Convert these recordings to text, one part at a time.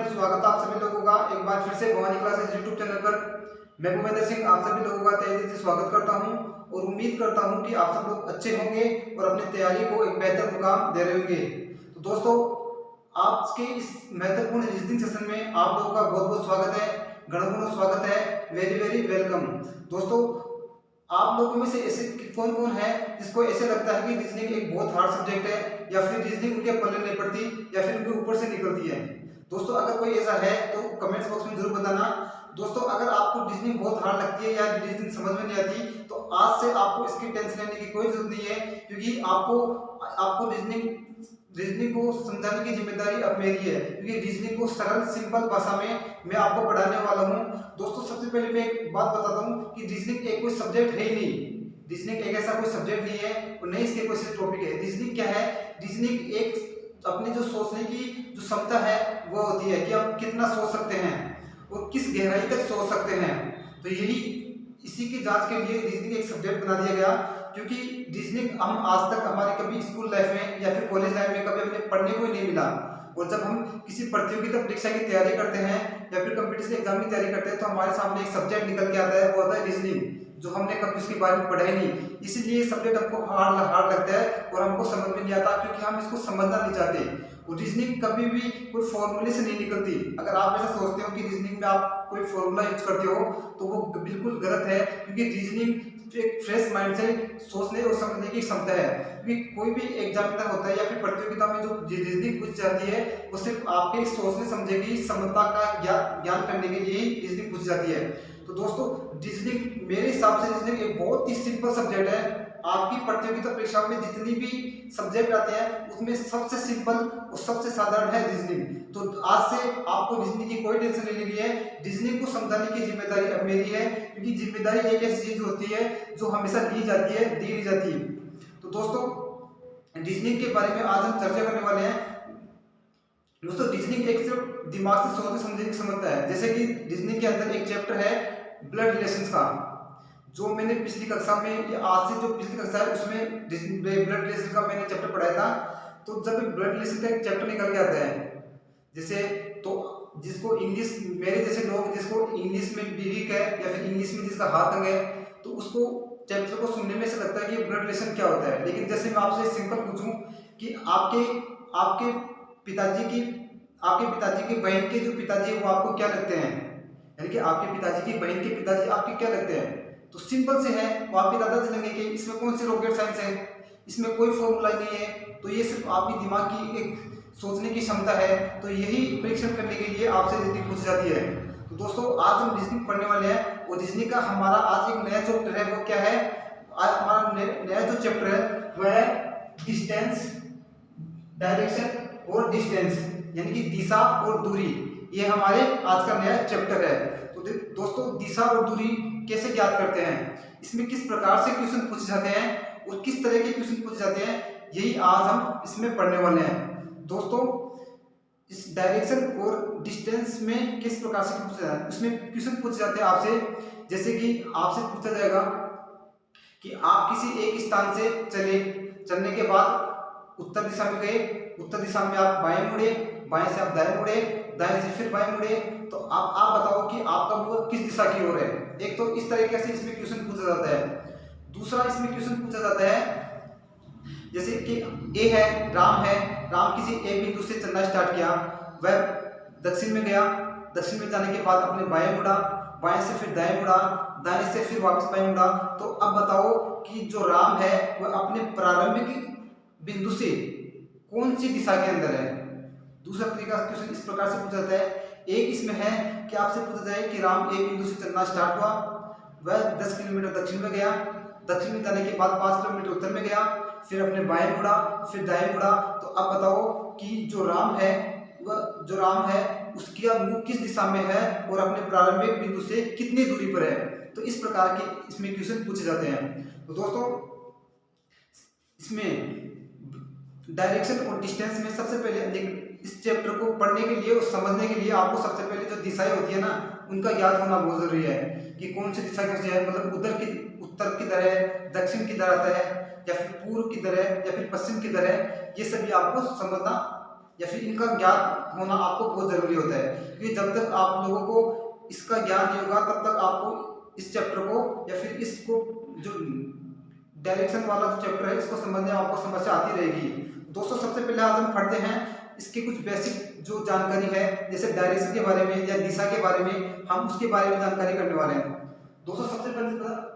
Friends, स्वागत है आप सभी लोगों का एक बार फिर से भवानी क्लासेस यूट्यूब चैनल पर। मैं भूपेंद्र सिंह आप सभी लोगों का तहे दिल से स्वागत करता हूं और उम्मीद करता हूं कि आप सब लोग अच्छे होंगे और अपनी तैयारी को एक बेहतर मुकाम दे रहे होंगे। तो दोस्तों, आज के इस महत्वपूर्ण रीजनिंग सेशन में आप लोगों का बहुत बहुत स्वागत है, गणों स्वागत है, वेरी वेरी वेलकम। दोस्तों, आप लोगों में से ऐसे कौन कौन है जिसको ऐसे लगता है कि रीजनिंग एक बहुत हार्ड सब्जेक्ट है, या फिर रीजनिंग उनके पल्ले नहीं पड़ती, या फिर उनके ऊपर से निकलती है? दोस्तों, अगर कोई ऐसा है तो कमेंट्स बॉक्स में जरूर बताना। दोस्तों, अगर आपको रीजनिंग बहुत हार्ड लगती है या रीजनिंग समझ में नहीं आती, तो आज से आपको इसकी टेंशन लेने की कोई जरूरत नहीं है, क्योंकि आपको आपको रीजनिंग को समझाने की जिम्मेदारी अब मेरी है, क्योंकि रीजनिंग को सरल सिंपल भाषा में मैं आपको पढ़ाने वाला हूं। दोस्तों, सबसे पहले मैं एक बात बताता हूं कि रीजनिंग एक कोई सब्जेक्ट है ही नहीं। रीजनिंग एक ऐसा कोई सब्जेक्ट नहीं है और नहीं इसके कोई टॉपिक है। रीजनिंग क्या है? रीजनिंग एक अपनी जो सोचने की जो क्षमता है वो होती है कि आप कितना सोच सकते हैं और किस गहराई तक सोच सकते हैं। तो यही इसी की जांच के लिए रीजनिंग एक सब्जेक्ट बना दिया गया, क्योंकि रीजनिंग हम आज तक हमारे कभी स्कूल लाइफ में या फिर कॉलेज लाइफ में कभी हमें पढ़ने को ही नहीं मिला। और जब हम किसी प्रतियोगिता परीक्षा की तैयारी करते हैं या फिर कंपटीशन एग्जाम की तैयारी करते हैं, तो हमारे सामने एक सब्जेक्ट निकल के आता है, वो आता है रीजनिंग, जो हमने कभी उसके बारे में पढ़ा ही नहीं। इसीलिए सब्जेक्ट हमको हार्ड लगता है और हमको समझ में नहीं आता, क्योंकि हम इसको समझना नहीं चाहते। और रीजनिंग कभी भी कोई फॉर्मूले से नहीं निकलती। अगर आप ऐसा सोचते हो कि रीजनिंग में आप कोई फॉर्मूला यूज करते हो, तो वो बिल्कुल गलत है, क्योंकि रीजनिंग एक फ्रेश माइंड से सोचने और समझने की क्षमता है। क्योंकि कोई भी एग्जामिनर होता है या फिर प्रतियोगिता में जो रीजनिंग पूछ जाती है, वो सिर्फ आपके सोचने समझने की क्षमता का ज्ञान करने के लिए ही रीजनिंग पूछ जाती है। तो दोस्तों, रीजनिंग मेरे हिसाब से रीजनिंग एक बहुत ही सिंपल सब्जेक्ट है। आपकी प्रतियोगिता परीक्षा में जितनी भी सब्जेक्ट आते हैं, उसमें सबसे सिंपल और सबसे साधारण है रीजनिंग। तो आज से आपको रीजनिंग की कोई टेंशन नहीं लेनी है। रीजनिंग को समझाने की जिम्मेदारी अब मेरी है, क्योंकि जिम्मेदारी एक ऐसी चीज होती है जो हमेशा दी जाती है, दी नहीं जाती। तो दोस्तों, रीजनिंग के बारे में आज हम चर्चा करने वाले हैं। दोस्तों, रीजनिंग एक सिर्फ दिमाग से सोचने समझने की क्षमता है। जैसे कि रीजनिंग के अंदर एक चैप्टर है ब्लड रिलेशंस का, जो मैंने पिछली कक्षा में या आज से जो पिछली कक्षा है उसमें ब्लड रिलेशन का मैंने चैप्टर पढ़ाया था। तो जब ब्लड रिलेशन का एक चैप्टर निकल के आता है, जैसे तो जिसको इंग्लिश, मेरे जैसे लोग जिसको इंग्लिश में भी वीक है या फिर इंग्लिश में जिसका हाथ तंग है, तो उसको चैप्टर को सुनने में से लगता है कि ब्लड रिलेशन क्या होता है। लेकिन जैसे मैं आपसे सिंपल पूछूं कि आपके आपके पिताजी की बहन के जो पिताजी है वो आपको क्या लगते हैं, यानी कि आपके पिताजी की बहन के पिताजी आपके क्या लगते हैं? तो सिंपल से है, वो आपके दादाजी लगेंगे। इसमें कौन सी रॉकेट साइंस है, इसमें कोई फॉर्मूला नहीं है। तो ये सिर्फ आपकी दिमाग की एक सोचने की क्षमता है। तो यही परीक्षण करने के लिए आपसे रीजनिंग पूछी जाती है। तो दोस्तों, आज हम रीजनिंग पढ़ने वाले हैं और रीजनिंग का हमारा आज एक नया चैप्टर है। वो क्या है? आज हमारा नया जो चैप्टर है वह है डिस्टेंस, डायरेक्शन और डिस्टेंस, यानी कि दिशा और दूरी। ये हमारे आज का नया चैप्टर है। तो दोस्तों, दिशा और दूरी कैसे ज्ञात करते हैं, इसमें किस प्रकार से क्वेश्चन पूछे जाते हैं और किस तरह के क्वेश्चन पूछे जाते हैं, यही आज हम इसमें पढ़ने वाले हैं। दोस्तों, इस डायरेक्शन और डिस्टेंस में किस प्रकार से पूछा जाता है, इसमें क्वेश्चन पूछे जाते हैं आपसे। जैसे कि आपसे पूछा जाएगा कि आप किसी एक स्थान से चलने के बाद उत्तर दिशा में गए, उत्तर दिशा में आप बाएं मुड़े, बाएं से आप दाएं मुड़े, दाएं से फिर बाएं मुड़े, तो आप बताओ कि आपका मुंह किस दिशा की ओर है। एक तो इस तरीके से इसमें क्वेश्चन पूछा जाता है। दूसरा इसमें क्वेश्चन पूछा जाता है, जैसे कि ए है, राम है, राम किसी ए बिंदु से चलना स्टार्ट किया, वह दक्षिण में गया, दक्षिण में जाने के बाद अपने बाएं मुड़ा, बाएं से फिर दाएं मुड़ा, दाएं से फिर वापस बाएं मुड़ा। तो अब बताओ कि जो राम है वह अपने प्रारंभिक बिंदु से कौन सी दिशा के अंदर है। दूसरा तरीका क्वेश्चन इस प्रकार से पूछा जाता है। एक इसमें है कि आपसे पूछा जाए कि राम ए बिंदु से चलना स्टार्ट हुआ, वह 10 किलोमीटर दक्षिण में गया, दक्षिण में जाने के बाद 5 किलोमीटर उत्तर में गया, फिर अपने बाएं मुड़ा, फिर दाएं मुड़ा। तो अब बताओ कि जो राम है उसका मुंह किस दिशा में है और अपने प्रारंभिक बिंदु से कितनी दूरी पर है। तो इस प्रकार के इसमें क्वेश्चन पूछे जाते हैं। तो दोस्तों, इसमें डायरेक्शन और डिस्टेंस में सबसे पहले इस चैप्टर को पढ़ने के लिए और समझने के लिए आपको सबसे पहले जो दिशाएं होती है ना, उनका ज्ञात होना बहुत जरूरी है कि कौन सी दिशा कैसे है, मतलब उत्तर किधर है, दक्षिण किधर आता है, या फिर पूर्व किधर है, या फिर पश्चिम किधर है। ये सभी आपको समझना या फिर इनका ज्ञान होना आपको बहुत जरूरी होता है, क्योंकि जब तक आप लोगों को इसका ज्ञान नहीं होगा तब तक आपको इस चैप्टर को या फिर इसको जो डायरेक्शन वाला जो चैप्टर है इसको समझने में आपको समस्या आती रहेगी। दोस्तों सबसे पहले आज हम पढ़ते हैं इसके कुछ बेसिक जो जानकारी है, जैसे डायरेक्शन के बारे में या दिशा के बारे में, हम उसके बारे में जानकारी करने वाले हैं। दोस्तों सबसे पहले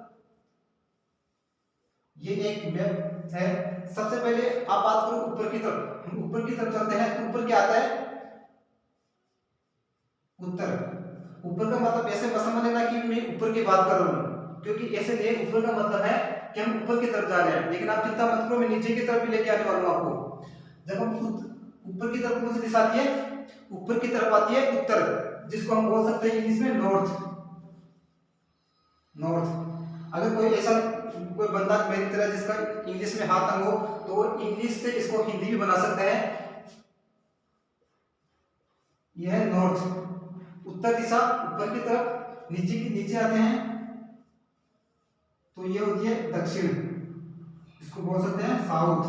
ये एक मैप है। सबसे पहले आप बात करो ऊपर की तरफ, हम ऊपर की तरफ चलते हैं तो ऊपर क्या आता है, उत्तर। ऊपर का मतलब ऐसे मत समझ लेना कि मैं ऊपर की बात कर रहा हूँ, क्योंकि ऐसे नहीं, ऊपर का मतलब है कि हम ऊपर की तरफ जा रहे हैं, लेकिन आप चिंता मत करो, मैं नीचे की तरफ भी लेके आने वाला हूँ आपको। जब हम ऊपर की तरफ कौन सी दिशा आती है, ऊपर की तरफ आती है उत्तर, जिसको हम बोल सकते हैं इंग्लिश में नॉर्थ। नॉर्थ। अगर कोई ऐसा कोई बंदा मेरी तरह जिसका इंग्लिश में हाथ तंग हो तो वो इंग्लिश से इसको हिंदी भी बना सकता है। यह है नॉर्थ, उत्तर दिशा, ऊपर की तरफ। नीचे आते हैं तो ये होती है दक्षिण, इसको बोल सकते हैं साउथ।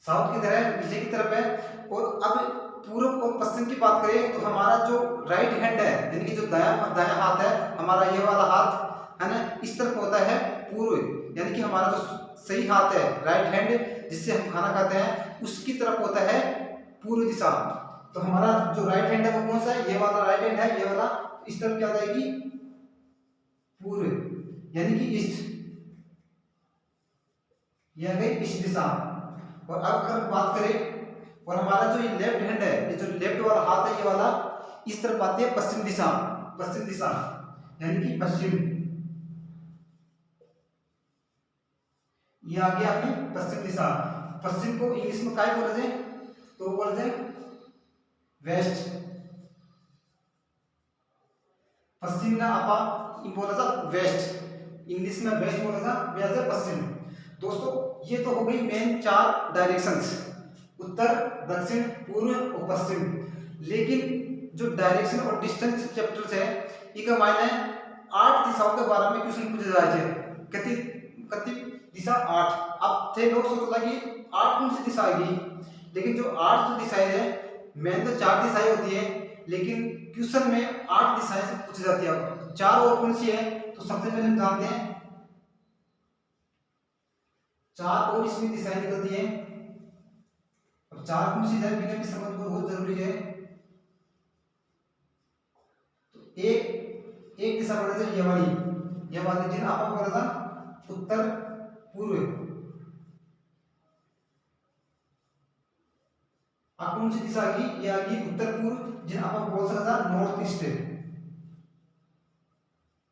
साउथ की तरह नीचे की तरफ है। और अब पूर्व और पश्चिम की बात करें तो हमारा जो राइट हैंड है, यानी कि जो दायां हाथ है हमारा, ये वाला हाथ है ना, इस तरफ होता है पूर्व, यानी कि हमारा जो सही हाथ है राइट हैंड जिससे हम खाना खाते हैं, उसकी तरफ होता है पूर्व दिशा। तो हमारा जो राइट हैंड है वो कौन सा है, ये वाला राइट हैंड है, ये वाला। इस तरफ क्या जाएगी, पूर्व, यानी कि ईस्ट, यह गई ईस्ट दिशा। और अब अगर बात करें, और हमारा जो ये लेफ्ट हैंड है, ये जो लेफ्ट वाला हाथ है, ये वाला इस तरफ आती है पश्चिम दिशा। पश्चिम दिशा यानी कि पश्चिम, ये आ गया अपनी पश्चिम दिशा। पश्चिम को इंग्लिश में क्या बोलते हैं, तो बोलते हैं वेस्ट। पश्चिम ना आपा बोला था वेस्ट, इंग्लिश में वेस्ट बोला था, वैसे पश्चिम। दोस्तों ये तो हो गई मेन 4 डायरेक्शंस, उत्तर, दक्षिण, पूर्व और पश्चिम। लेकिन जो डायरेक्शन और डिस्टेंस चैप्टर्स है, इनका मायने 8 दिशाओं के बारे में क्वेश्चन पूछे जाए थे। कति दिशा 8। अब थे लोग सोचता कि 8 कौन सी दिशा आएगी, लेकिन जो 8 जो दिशाएं हैं, मेन तो 4 दिशाएं होती है, लेकिन क्वेश्चन में 8 दिशाएं से पूछी जाती है। 4 और कौन सी है, तो सबसे पहले हम जानते हैं 4 और इसमें दिशाएं निकलती है। अब 4 कौन सी है बिना भी समझ बहुत जरूरी है। तो एक दिशा बोला था ये वाली जिन आपको बोला था उत्तर पूर्व। अब कौन सी दिशा आ गई, ये आ गई उत्तर पूर्व, जिन आप बोल सकता था north east.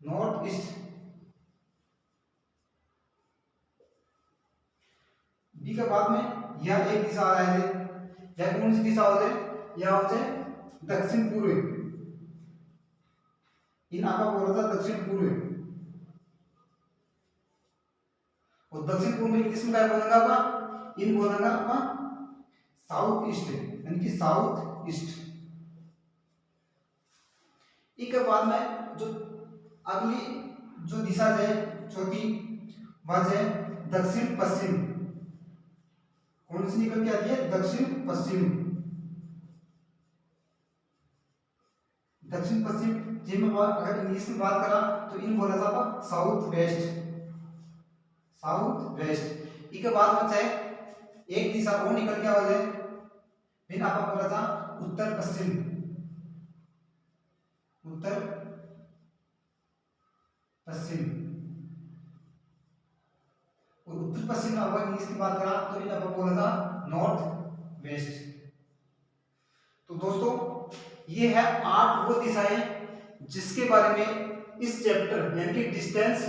North east. B के बाद में यह एक दिशा आ रहा है, यह कौन सी दिशा हो जाए, यह हो जाए दक्षिण पूर्व। इन आपका बोला था दक्षिण पूर्व। और दक्षिण पूर्व में इंग्लिश में क्या बोलेंगे आपका, इन बोलेंगे आपका साउथ ईस्ट, यानी कि साउथ ईस्ट। एक के बाद में जो अगली जो दिशा है चौथी, वह है दक्षिण पश्चिम। कौन सी निकल के आती है, दक्षिण पश्चिम। दक्षिण पश्चिम जिनमें अगर इंग्लिश में बात करा तो इन बोला था साउथ वेस्ट। South west. इसके बाद में चाहे एक दिशा और निकल के आ जाए, फिर आपको बोला था उत्तर पश्चिम। उत्तर पश्चिम। और उत्तर पश्चिम में अगर इंग्लिश की बात करा तो इन आपको बोला था नॉर्थ वेस्ट। तो दोस्तों ये है 8 वो दिशाएं जिसके बारे में इस चैप्टर यानी कि डिस्टेंस,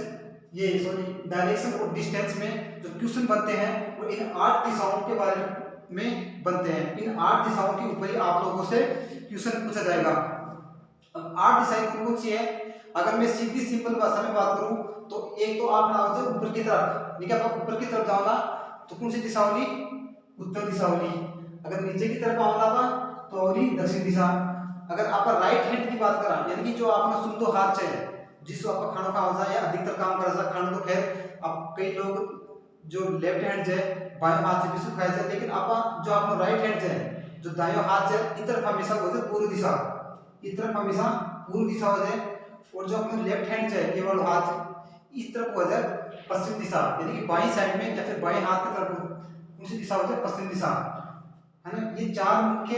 ये सॉरी डायरेक्शन और डिस्टेंस में जो क्वेश्चन बनते हैं वो इन 8 दिशाओं के बारे में बनते हैं। इन 8 दिशाओं के ऊपर ही आप लोगों से क्वेश्चन पूछा जाएगा। अब 8 दिशाएं कौन कौन सी है, अगर मैं सीधी सिंपल भाषा में बात करूं तो एक तो आप ना हो ऊपर की तरफ, ठीक है, आप ऊपर की तरफ जाओगा तो कौन सी दिशा होगी, उत्तर दिशा होगी। अगर नीचे की तरफ आओगा तो होगी दक्षिण दिशा। अगर आप राइट हैंड की बात करा, यानी कि जो आपका सुंदो हाथ है जिसको आप खाना खा या अधिकतर काम कर खाना, तो खैर अब कई लोग जो लेफ्ट हैंड है बाएं हाथ से भी इसको खाया जाए, लेकिन आप जो आपका राइट हैंड है जो दायां हाथ है इस तरफ हमेशा हो जाए पूर्व दिशा, इस तरफ हमेशा पूर्व दिशा हो जाए, और जो अपना लेफ्ट हैंड है ये वाला हाथ इस तरफ हो जाए पश्चिम दिशा, यानी कि बाईं साइड में या फिर बाएं हाथ की तरफ कौन सी दिशा हो जाए पश्चिम दिशा, है ना। ये चार मुख्य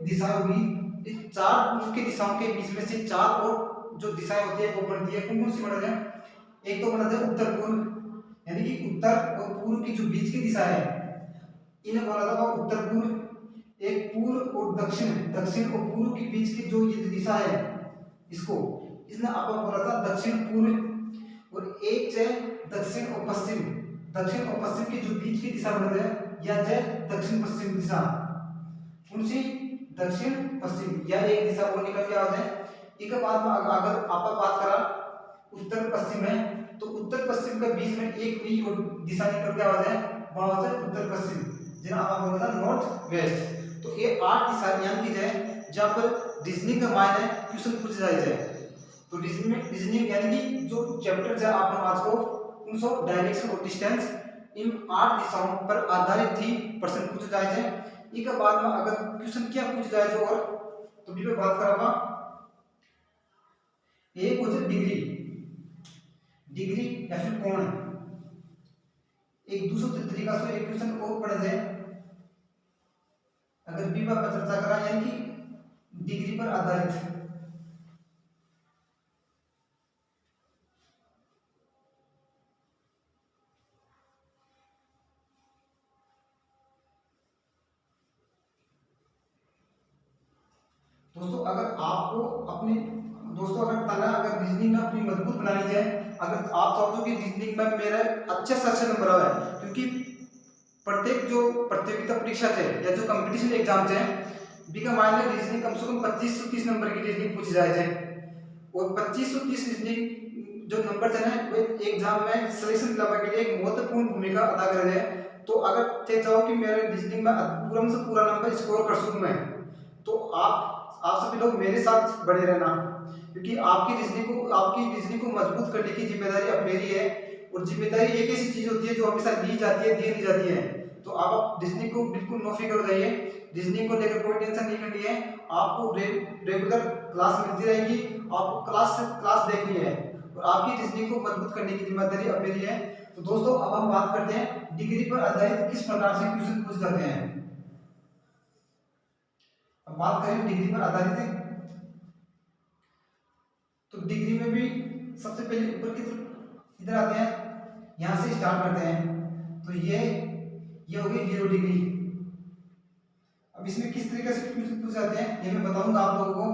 दिशाएं होगी। इस चार मुख्य दिशाओं के बीच में से चार और जो दिशाएं होती है वो बनती है, कौन कौन सी बनती है? एक तो बनता है उत्तर पूर्व, यानी कि उत्तर और पूर्व की जो बीच की दिशा है इन्हें बोला जाता है उत्तर पूर्व। एक पूर्व और दक्षिण, दक्षिण और पूर्व के बीच की जो ये दिशा है इसको इसने आपको बोला था दक्षिण पूर्व। और एक है दक्षिण और पश्चिम, दक्षिण और पश्चिम की जो बीच की दिशा बनती है यह है दक्षिण पश्चिम दिशा। कौन सी? दक्षिण पश्चिम, या एक दिशा वो निकल के आ जाए। एक बाद में अगर आप बात करा उत्तर पश्चिम है तो उत्तर पश्चिम के बीच में एक भी और दिशा निकल के आ जाए वहां हो जाए उत्तर पश्चिम, जिन्हें आप बोला था नॉर्थ वेस्ट। तो ये 8 दिशा यानी कि है जहां पर रीजनिंग का मान है क्वेश्चन पूछ जाए। तो रीजनिंग यानी कि जो चैप्टर है आपने आज को उनसे डायरेक्शन और डिस्टेंस इन 8 दिशाओं पर आधारित ही प्रश्न पूछ जाए। एक बाद में अगर क्वेश्चन क्या पूछ जाए जो और तो भी बात करांगा। एक हो जाए डिग्री, डिग्री या फिर कोण। एक दूसरे तरीका से एक क्वेश्चन और पढ़ जाए अगर विवाह पर चर्चा करा, यानी कि डिग्री पर आधारित। दोस्तों अगर आपको अपने अगर रीजनिंग में अपनी मजबूत बनानी है, अगर आप चाहते हो कि रीजनिंग में मेरा अच्छे से अच्छे नंबर आए, क्योंकि प्रत्येक जो प्रतियोगिता परीक्षा है या जो कंपटीशन एग्जाम है बीका मान लीजिए रीजनिंग कम से कम 2530 नंबर की रीजनिंग पूछी जाए और 2530 रीजनिंग जो नंबर है ना वो एग्जाम में सिलेक्शन दिलाने के लिए एक महत्वपूर्ण भूमिका अदा कर रहे हैं। तो अगर ते चाहो कि मेरे रीजनिंग में पूरा से पूरा नंबर स्कोर कर सकूं मैं, तो आप सभी लोग मेरे साथ बने रहना, क्योंकि आपकी रीजनिंग को मजबूत करने की जिम्मेदारी अब मेरी है। और जिम्मेदारी एक ऐसी चीज होती है जो हमेशा ली जाती है, दी नहीं जाती है। तो आप रीजनिंग को बिल्कुल नो फिक्र हो जाइए, रीजनिंग को लेकर कोई टेंशन नहीं करनी है। आपको रेगुलर क्लास मिलती रहेगी, आपको क्लास देखनी है और आपकी रीजनिंग को मजबूत करने की जिम्मेदारी अब मेरी है। तो दोस्तों अब हम बात करते हैं डिग्री पर आधारित किस प्रकार से क्वेश्चन पूछ जाते हैं। अब बात करें डिग्री पर आधारित, तो डिग्री में भी सबसे पहले ऊपर की तरफ इधर आते हैं, यहां से स्टार्ट करते हैं। तो ये हो गई 0 डिग्री। अब इसमें किस तरीके से क्वेश्चन पूछ जाते हैं ये मैं बताऊंगा आप लोगों को।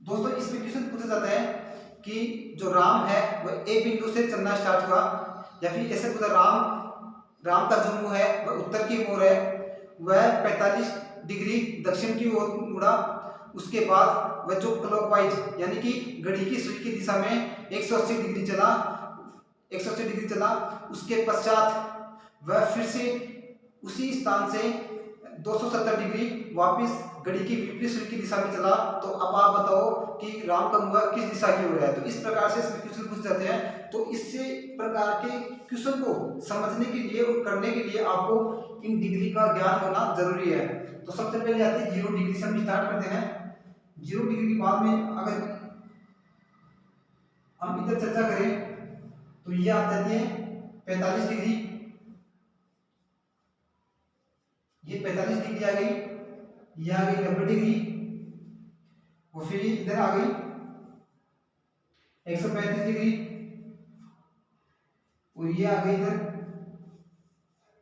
दोस्तों इसमें क्वेश्चन पूछा जाता है कि जो राम है वह ए बिंदु से चलना स्टार्ट हुआ, या फिर ऐसे पूछा राम का जो मुंह है वह उत्तर की ओर है, वह 45 डिग्री दक्षिण की ओर मुड़ा, उसके बाद वह जो क्लॉकवाइज यानी कि घड़ी की सुई की दिशा में 180 डिग्री चला, 180 डिग्री चला, उसके पश्चात वह फिर से उसी स्थान से 270 डिग्री वापस घड़ी की विपरीत सुई की दिशा में चला। तो अब आप बताओ कि राम का मुंह किस दिशा की ओर है। तो इस प्रकार से इसमें क्वेश्चन पूछ जाते हैं। तो इससे प्रकार के क्वेश्चन को समझने के लिए और करने के लिए आपको इन डिग्री का ज्ञान होना जरूरी है। तो सबसे पहले आती है 0 डिग्री से हम स्टार्ट करते हैं। 0 डिग्री के बाद में अगर हम इधर चर्चा करें तो ये आ जाती है 45 डिग्री, ये 45 डिग्री आ गई, ये आ गई 90 डिग्री, और फिर इधर आ गई 135 डिग्री, और ये आ गई इधर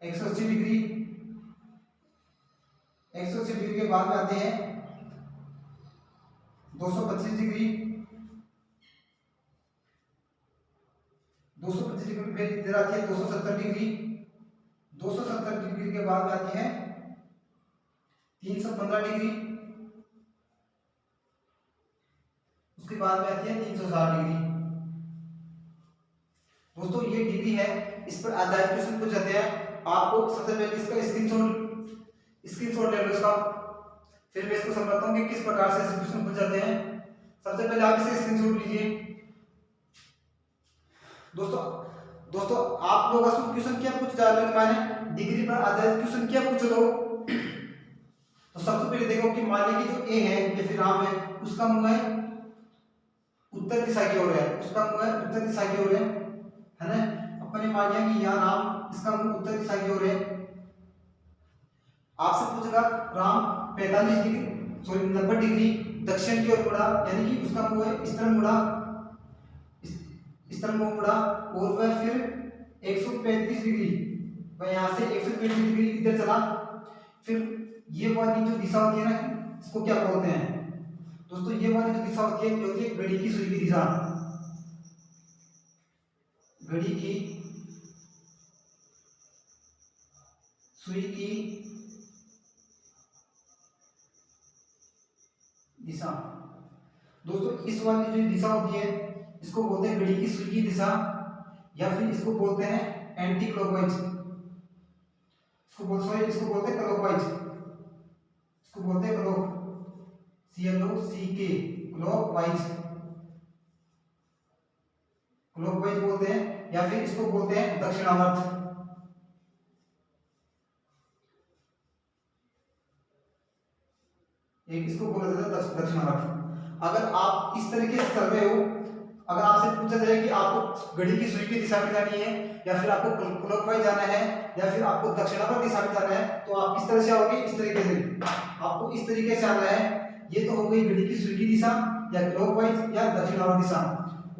180 डिग्री। 180 डिग्री के बाद में आते हैं 225 डिग्री, 225 डिग्री फिर इधर आती है 270 डिग्री, 270 डिग्री के बाद में आती है 315 डिग्री, उसके बाद में आती है 360 डिग्री। दोस्तों ये डिग्री है, इस पर आधारित क्वेश्चन पूछ जाते हैं। आपको सबसे पहले इसका स्क्रीनशॉट ले लो इसका, फिर मैं इसको समझाता हूँ कि किस प्रकार से ऐसे क्वेश्चन पूछ जाते हैं। सबसे पहले आप इसे स्क्रीनशॉट लीजिए। दोस्तों दोस्तों आप लोगों का क्वेश्चन क्या पूछ जा रहे मैंने डिग्री पर आधारित क्वेश्चन क्या पूछ लो। तो सबसे पहले देखो कि मान लीजिए जो ए है या फिर राम है, उसका मुंह है उत्तर दिशा की ओर है, उसका मुंह है उत्तर दिशा की ओर है ना। अपने मान लिया कि यहाँ राम इसका मुंह उत्तर दिशा की ओर है। आपसे पूछेगा राम 45 डिग्री सॉरी 90 डिग्री दक्षिण की ओर मुड़ा, यानी कि उसका मुंह है इस तरफ मुड़ा, इस तरफ मुंह मुड़ा, और वह फिर 135 डिग्री, वह यहाँ से 135 डिग्री इधर चला। फिर ये वाली जो दिशा होती है ना, इसको क्या बोलते हैं दोस्तों, ये वाली जो दिशा होती है ये होती है घड़ी की सुई की दिशा। घड़ी की सुई की दिशा। दोस्तों इस वाली जो दिशा होती है इसको बोलते हैं घड़ी की सुई की दिशा, या फिर इसको बोलते हैं एंटी क्लॉकवाइज, इसको बोलते हैं क्लॉकवाइज, इसको बोलते हैं CLOCK क्लॉकवाइज, क्लॉकवाइज बोलते हैं, या फिर इसको बोलते हैं दक्षिणावर्त। एक इसको बोला जाता है दक्षिणावर्त। अगर आप इस तरीके से चल रहे हो, अगर आपसे पूछा जाए कि आपको घड़ी की सुई की दिशा में जानी है या फिर आपको क्लॉकवाइज जाना है या फिर आपको दक्षिणावर्त दिशा में जाना है, तो आप किस तरह से आओगे, इस तरीके से आपको इस तरीके से आना है। ये तो हो गई घड़ी की सुई की दिशा या क्लॉकवाइज या दक्षिणावर्त दिशा।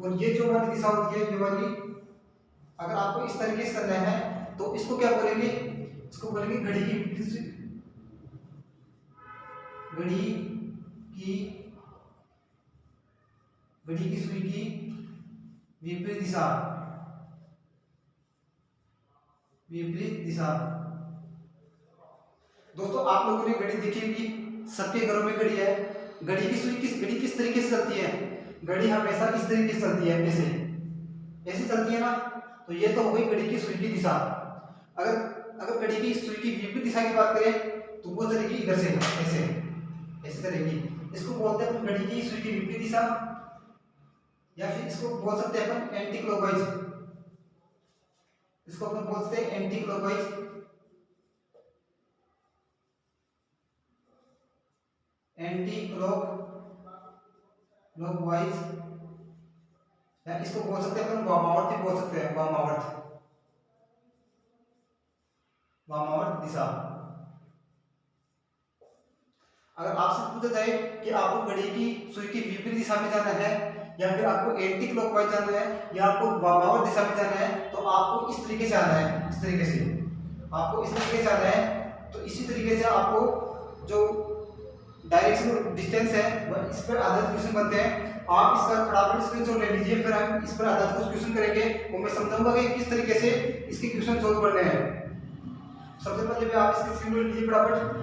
और ये जो वाली दिशा होती है, ये वाली अगर आपको इस तरीके से करना है तो इसको क्या बोलेंगे, इसको बोलेंगे घड़ी की सुई की विपरीत दिशा, विपरीत दिशा। दोस्तों आप लोगों ने घड़ी देखी होगी, सबके घरों में घड़ी है। घड़ी की सुई किस तरीके से चलती है, घड़ी हमेशा इस तरीके से चलती है, ऐसे ऐसे चलती है ना। तो ये तो हो गई घड़ी की सुई की दिशा। अगर अगर घड़ी की सुई की विपरीत दिशा की बात करें तो वो चलेगी इधर से, ऐसे ऐसे चलेगी। इसको बोलते हैं घड़ी की सुई की विपरीत दिशा, या फिर इसको बोल सकते हैं अपन एंटी क्लॉकवाइज, इसको अपन बोल सकते हैं एंटी क्लॉकवाइज, एंटी क्लॉकवाइज, या इसको बोल सकते हैं अपन वामावर्त, बोल सकते हैं वामावर्त दिशा। अगर आपसे पूछा जाए कि आपको घड़ी की सुई की विपरीत दिशा में जाना है या फिर आपको एंटी क्लॉकवाइज जाना है या आपको वामावर्त दिशा में जाना है, तो आपको इस तरीके से आना है, इस तरीके से आपको इस तरीके से आना है। तो इसी तरीके से आपको जो डायरेक्शन डिस्टेंस है वह इस पर आधारित क्वेश्चन बनते हैं। आप इसका फटाफट स्क्रीनशॉट ले लीजिए, फिर हम इस पर आधारित कुछ क्वेश्चन करेंगे और मैं समझाऊंगा कि किस तरीके से इसके क्वेश्चन सॉल्व करने हैं। सबसे पहले भी आप इसकी स्क्रीन ले लीजिए फटाफट।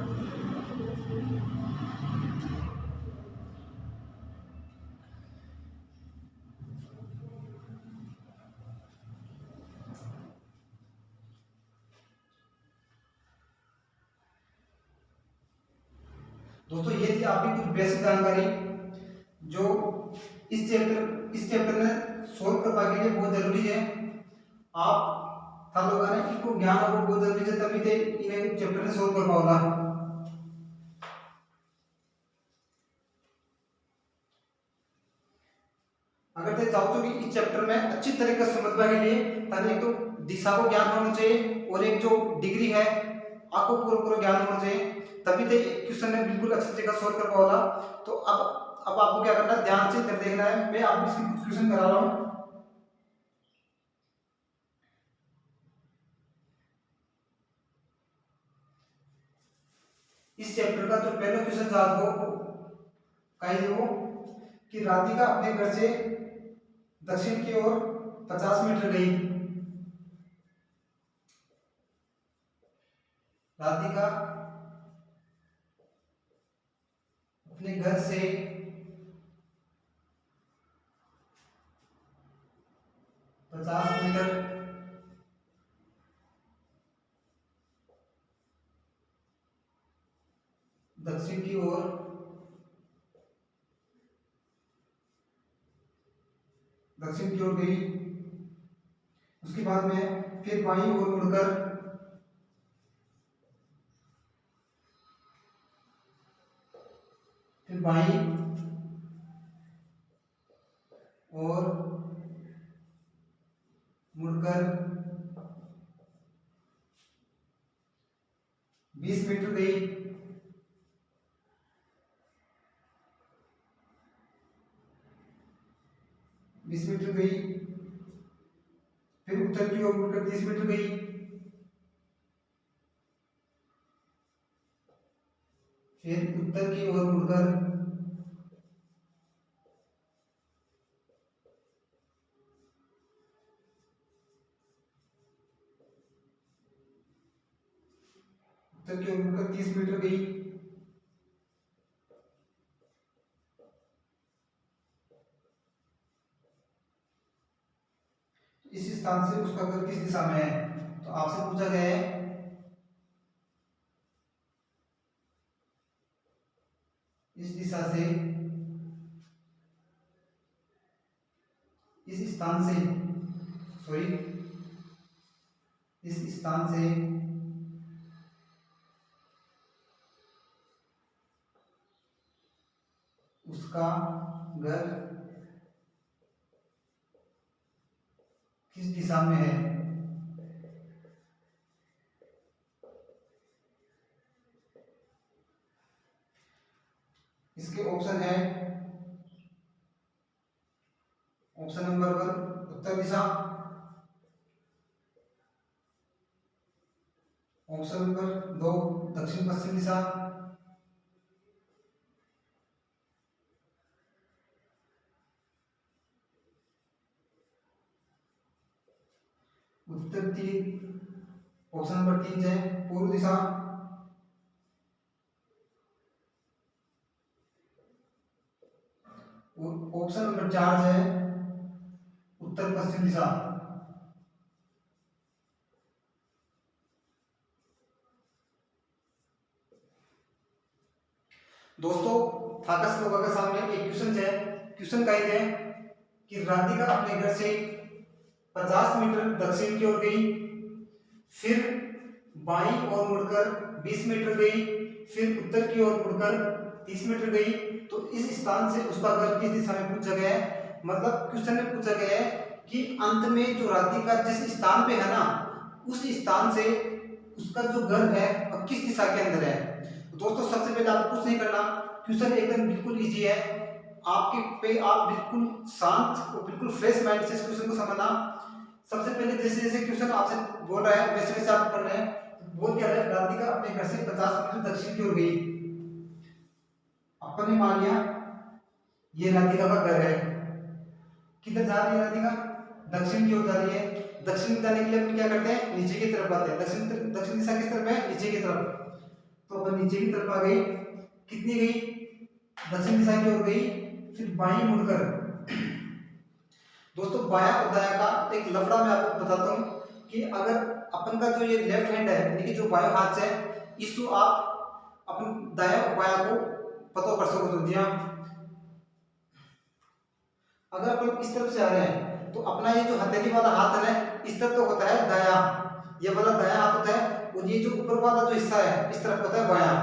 दोस्तों ये थी आपकी कुछ बेसिक जानकारी जो इस चैप्टर में सोल्व करने के लिए बहुत जरूरी है। आप सब लोगों ने इनको ज्ञान होगा बहुत जरूरी है, तभी तो इन्हें चैप्टर में सोल्व कर पाओगा। अगर तो चाहो कि इस चैप्टर में अच्छी तरीके से समझ पाने के लिए ताकि एक तो दिशा को ज्ञान होना चाहिए और एक जो डिग्री है आपको पूरा ज्ञान होना चाहिए, तभी तो क्वेश्चन में बिल्कुल अच्छी तरीके से सोल्व कर पाओगा। तो अब आपको क्या करना है, ध्यान से इधर देखना है। मैं आपको इसकी कुछ क्वेश्चन करा रहा हूँ। इस चैप्टर का जो पहला क्वेश्चन था आपको कहीं वो कि राधिका अपने घर से दक्षिण की ओर 50 मीटर गई। राधिका अपने घर से पचास मीटर दक्षिण की ओर गई। उसके बाद में फिर बाईं ओर मुड़कर फिर बाईं और मुड़कर 20 मीटर गई। 20 मीटर गई, फिर उत्तर की ओर मुड़कर 30 मीटर गई, फिर उत्तर की ओर मुड़कर 30 मीटर गई। इस स्थान से उसका घर किस दिशा में है? तो आपसे पूछा गया है इस दिशा से, इस स्थान से, सॉरी, इस स्थान से उसका घर किस दिशा में है? इसके ऑप्शन है, ऑप्शन नंबर 1 उत्तर दिशा, ऑप्शन नंबर 2 दक्षिण पश्चिम दिशा, उत्तर 3, ऑप्शन नंबर 3 है पूर्व दिशा, और ऑप्शन नंबर 4 है उत्तर पश्चिम दिशा। दोस्तों फाकस लोगों के सामने एक क्वेश्चन है। क्वेश्चन का है कि राधिका अपने घर से 50 मीटर दक्षिण की ओर गई, फिर बाईं ओर मुड़कर 20 मीटर गई, फिर उत्तर की ओर मुड़कर 30 मीटर गई। तो इस स्थान से उसका घर किस दिशा में पूछा गया है? मतलब क्वेश्चन में पूछा गया है कि अंत में जो राधिका जिस स्थान पे है ना, उस स्थान से उसका जो घर है वह किस दिशा के अंदर है। तो दोस्तों सबसे पहले आपको कुछ नहीं करना, क्वेश्चन एकदम बिल्कुल इजी है। आपके पे आप बिल्कुल शांत और बिल्कुल फ्रेश माइंड से इस क्वेश्चन को समझना। सबसे पहले जैसे जैसे क्वेश्चन आपसे बोल रहा है वैसे वैसे आप पढ़ रहे हैं। बोल क्या रहा है, राधिका अपने घर से 50 मीटर दक्षिण की ओर गई। अपन ने मान लिया ये राधिका का घर है। किधर जा रही है राधिका? दक्षिण की ओर जा रही है। दक्षिण में जाने के लिए अपन क्या करते हैं, नीचे की तरफ आते हैं। दक्षिण दिशा किस तरफ है? नीचे की तरफ। तो अपन नीचे की तरफ आ गई। कितनी गई? दक्षिण दिशा की ओर गई, फिर बाईं मुड़कर। दोस्तों बायां और दायां का एक लफड़ा मैं आपको बताता हूं कि अगर अपन का जो ये लेफ्ट हैंड है यानी कि जो बायां हाथ है, इसको आप अपन दायां और बायां को पता कर सको। तो जी हाँ, अगर अपन इस तरफ से आ रहे हैं तो अपना ये जो हथेली वाला हाथ है ना, इस तरफ तो होता है दायां, ये वाला दायां हाथ होता है, और ये जो ऊपर वाला जो हिस्सा है इस तरफ होता है बायां।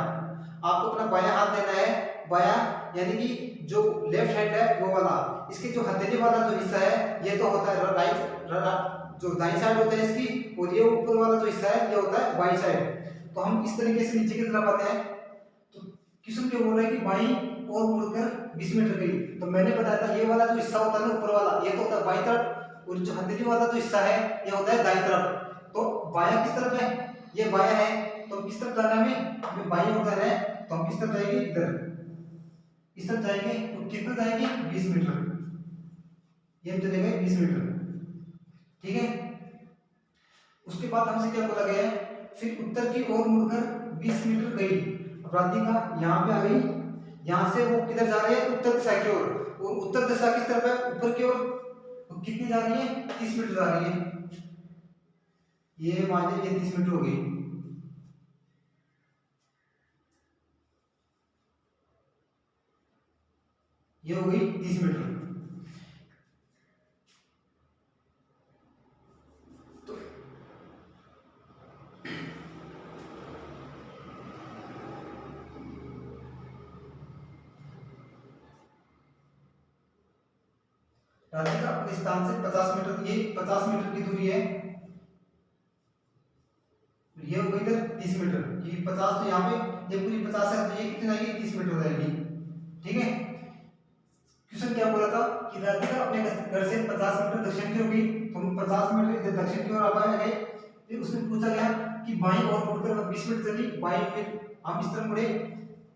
आपको अपना बायां हाथ लेना है, बायां यानी कि जो लेफ्ट हैंड है वो वाला। इसके जो हथेली वाला जो हिस्सा है ये तो होता है राइट, जो दाईं साइड होता है इसकी, और ये ऊपर वाला जो हिस्सा है ये होता है बाईं साइड। तो हम इस तरीके से नीचे की तरफ आते हैं। तो क्वेश्चन क्या बोल रहा है कि बाईं और मुड़कर 20 मीटर गई। तो मैंने बताया था ये वाला जो हिस्सा होता है ना ऊपर वाला, ये तो होता है बाईं तरफ, और जो हथेली वाला जो हिस्सा है ये होता है दाईं तरफ। तो बायां किस तरफ है? ये बायां है। तो किस तरफ जाना है? हमें बाईं ओर जाना है। तो हम किस तरफ जाएंगे? इधर, इस तरफ जाएंगे। तो कितना जाएंगे? 20 मीटर। ये हम चले गए 20 मीटर। ठीक है। उसके बाद हमसे क्या बोला गया है, फिर उत्तर की ओर मुड़कर 20 मीटर गई। अब राधिका यहाँ पे आ गई, यहाँ से वो किधर जा रही है? उत्तर दिशा की ओर। और उत्तर दिशा किस तरफ है? ऊपर की ओर। तो कितनी जा रही है? 30 मीटर जा रही है। ये मान लीजिए ये 30 मीटर हो गई। ये हो गई 30 मीटर। राधिका अपने स्थान से 50 मीटर, ये 50 मीटर की दूरी है, ये हो गई इधर 30 मीटर, ये 50 तो यहाँ पे ये पूरी 50 है, तो ये कितनी आएगी 30 मीटर हो जाएगी। ठीक है, क्वेश्चन क्या बोला था कि राधिका अपने घर से 50 मीटर दक्षिण की होगी, तो हम 50 मीटर इधर दक्षिण की ओर आ गए। फिर उसने पूछा गया कि बाईं ओर मुड़कर 20 मिनट चली, बाईं, फिर हम इस तरफ मुड़े,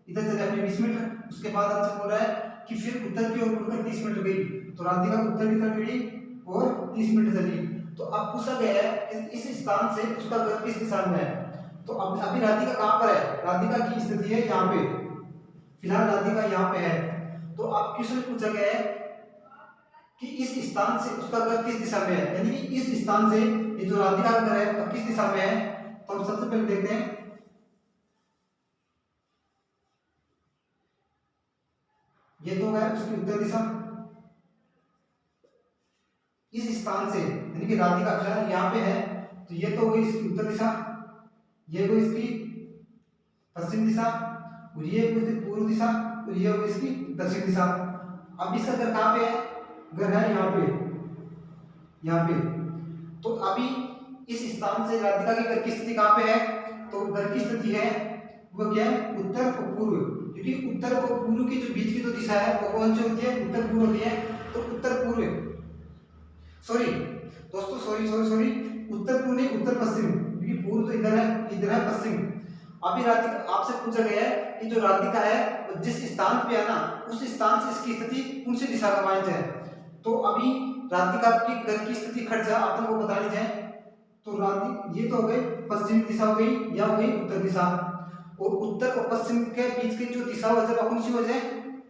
इधर चले अपने 20 मिनट। उसके बाद हमसे बोल रहा है कि फिर उत्तर की ओर मुड़कर 30 मिनट गई, तो राधिका उत्तर की तरफ मुड़ी और 30 मिनट चली। तो अब पूछा गया है कि इस स्थान से उसका घर किस दिशा में है। तो अब अभी राधिका कहाँ पर है, राधिका की स्थिति है यहाँ पे, फिलहाल राधिका यहाँ पे है। तो अब क्वेश्चन पूछा गया है कि इस स्थान से उसका घर किस दिशा में है, यानी कि इस स्थान से ये जो राधिका का घर है तो किस दिशा में है। तो हम सबसे पहले देखते हैं, ये तो है उसकी उत्तर दिशा, इस स्थान से यानी कि राधिका फिलहाल यहाँ पे है, तो ये तो हुई इसकी उत्तर दिशा, ये हुई इसकी पश्चिम दिशा, और ये हुई इसकी पूर्व दिशा, और ये हुई इसकी दक्षिण दिशा। अब इसका घर कहाँ पे है, घर है यहाँ पे, यहाँ पे। तो अभी इस स्थान से राधिका के घर की स्थिति कहाँ पे है, तो घर की स्थिति है वो क्या है, उत्तर और पूर्व, क्योंकि उत्तर और पूर्व की जो बीच की जो दिशा है वो कौन सी होती है, उत्तर पूर्व होती है। तो उत्तर पूर्व, सॉरी दोस्तों, सॉरी उत्तर पूर्व नहीं, उत्तर पश्चिम, क्योंकि पूर्व तो इधर है पश्चिम। अभी राधिका आपसे पूछा गया है कि जो राधिका है वो जिस स्थान पे है ना, उस स्थान से इसकी स्थिति कौन सी दिशा का माइंड है। तो अभी राधिका की घर की स्थिति खर्चा अपन को बतानी है। तो ये तो हो गई पश्चिम दिशा हो गई, या हो गई उत्तर दिशा, और उत्तर और पश्चिम के बीच की जो दिशा हो जाए कौन सी हो जाए,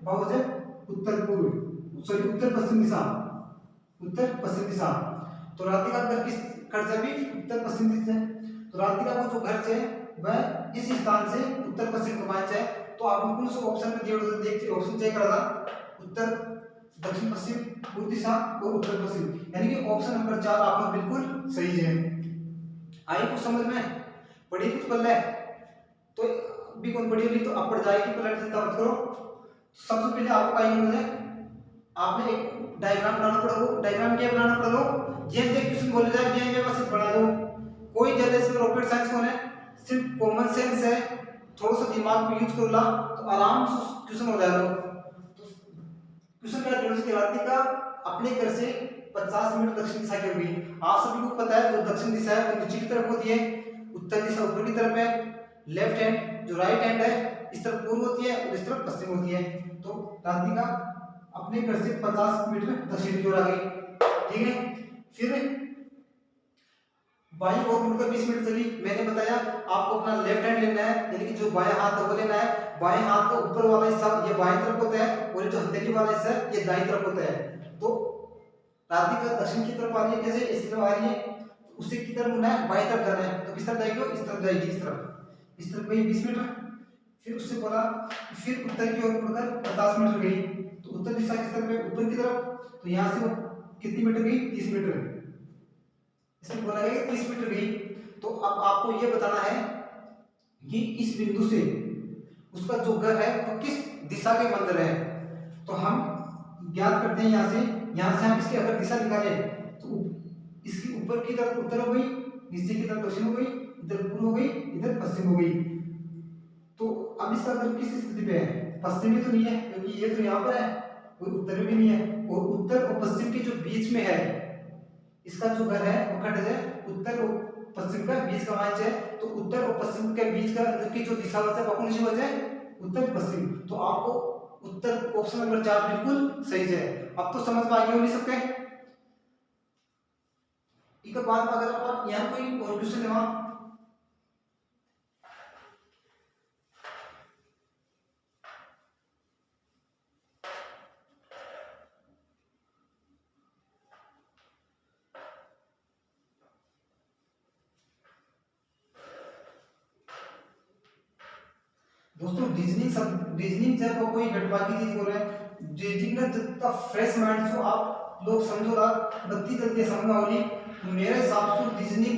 वह हो जाए उत्तर पूर्व, सॉरी उत्तर पश्चिम दिशा, उत्तर पश्चिम दिशा। तो राधिका का घर किस खर्चा भी उत्तर पश्चिम दिशा है। तो राधिका को जो घर है वह इस स्थान से उत्तर पश्चिम को माइंड है। तो आपको कौन सा ऑप्शन में दिया देखिए, ऑप्शन चेक करा था, उत्तर दक्षिण पश्चिम, पूर्व दिशा और उत्तर पश्चिम, यानी कि ऑप्शन नंबर 4 आपका बिल्कुल सही है। आई कुछ समझ में, पढ़ी कुछ पल है तो भी कौन पढ़ी होगी तो अब पढ़ जाएगी, पहले चिंता मत करो। सबसे पहले आपको क्या करना है, आपने एक डायग्राम बनाना पड़ेगा। डायग्राम क्या बनाना पड़ेगा, ये क्वेश्चन बोले जाए ये बस बना दो, कोई ज्यादा इसमें रॉकेट साइंस कौन है, सिर्फ कॉमन सेंस है, थोड़ा सा दिमाग को यूज कर ला तो आराम से क्वेश्चन हो जाएगा। तो क्वेश्चन क्या है कि राधिका अपने घर से 50 मिनट दक्षिण दिशा की होगी। आप सभी को पता है जो दक्षिण दिशा है वो नीचे की तरफ होती है, उत्तर दिशा ऊपर की तरफ है, लेफ्ट हैंड जो राइट हैंड है इस तरफ पूर्व होती है और इस तरफ पश्चिम होती है। तो राधिका अपने घर से 50 मीटर दक्षिण की ओर आ गई। ठीक है, फिर बाईं ओर मुड़कर 20 मिनट चली। मैंने बताया आपको अपना लेफ्ट हैंड लेना है, यानी कि जो बायां हाथ है वो लेना है। बाएं हाथ का ऊपर वाला हिस्सा ये बाएं तरफ होता है और जो हथेली वाला हिस्सा है ये दाईं तरफ होता है। तो राधिका दक्षिण की तरफ आ रही है, कैसे इस तरफ आ रही है, तो उसी की तरफ मुड़ना है, बाईं तरफ जाना है। तो किस तरफ जाएगी, इस तरफ जाएगी, इस तरफ गई 20 मीटर। फिर उससे बोला फिर उत्तर की ओर मुड़कर 50 मीटर गई। तो उत्तर दिशा किस तरफ है, ऊपर की तरफ। तो यहाँ से वो कितनी मीटर गई, 30 मीटर, इसमें बोला गया 30 मीटर गई। तो अब आपको ये बताना है कि इस बिंदु से उसका जो घर है वो किस दिशा के मंदिर है। तो हम ज्ञात करते हैं यहाँ से हम इसकी अगर दिशा निकालें तो इसकी ऊपर की तरफ उत्तर हो गई, नीचे की तरफ दक्षिण हो गई, इधर पूर्व हो गई, इधर पश्चिम हो गई। तो अब इसका घर किस स्थिति पे है, पश्चिमी तो नहीं है क्योंकि ये तो यहाँ पर है, कोई उत्तर में भी नहीं है, और उत्तर और पश्चिम के जो बीच में है इसका जो घर है वो खंड है उत्तर और पश्चिम का बीच का माइच है। तो उत्तर और पश्चिम के बीच का की जो दिशा होता है वो कौन सी होती है, उत्तर पश्चिम। तो आपको उत्तर ऑप्शन नंबर 4 बिल्कुल सही है। अब तो समझ में आ गया होगी सबके। एक बात अगर आप यहाँ कोई और क्वेश्चन लेवा, दोस्तों रीजनिंग जब कोई घटवाकी चीज बोल रहे हैं, रीजनिंग में जितना फ्रेश माइंड से आप लोग समझो ना बत्ती जल्दी समझना होगी। मेरे हिसाब से रीजनिंग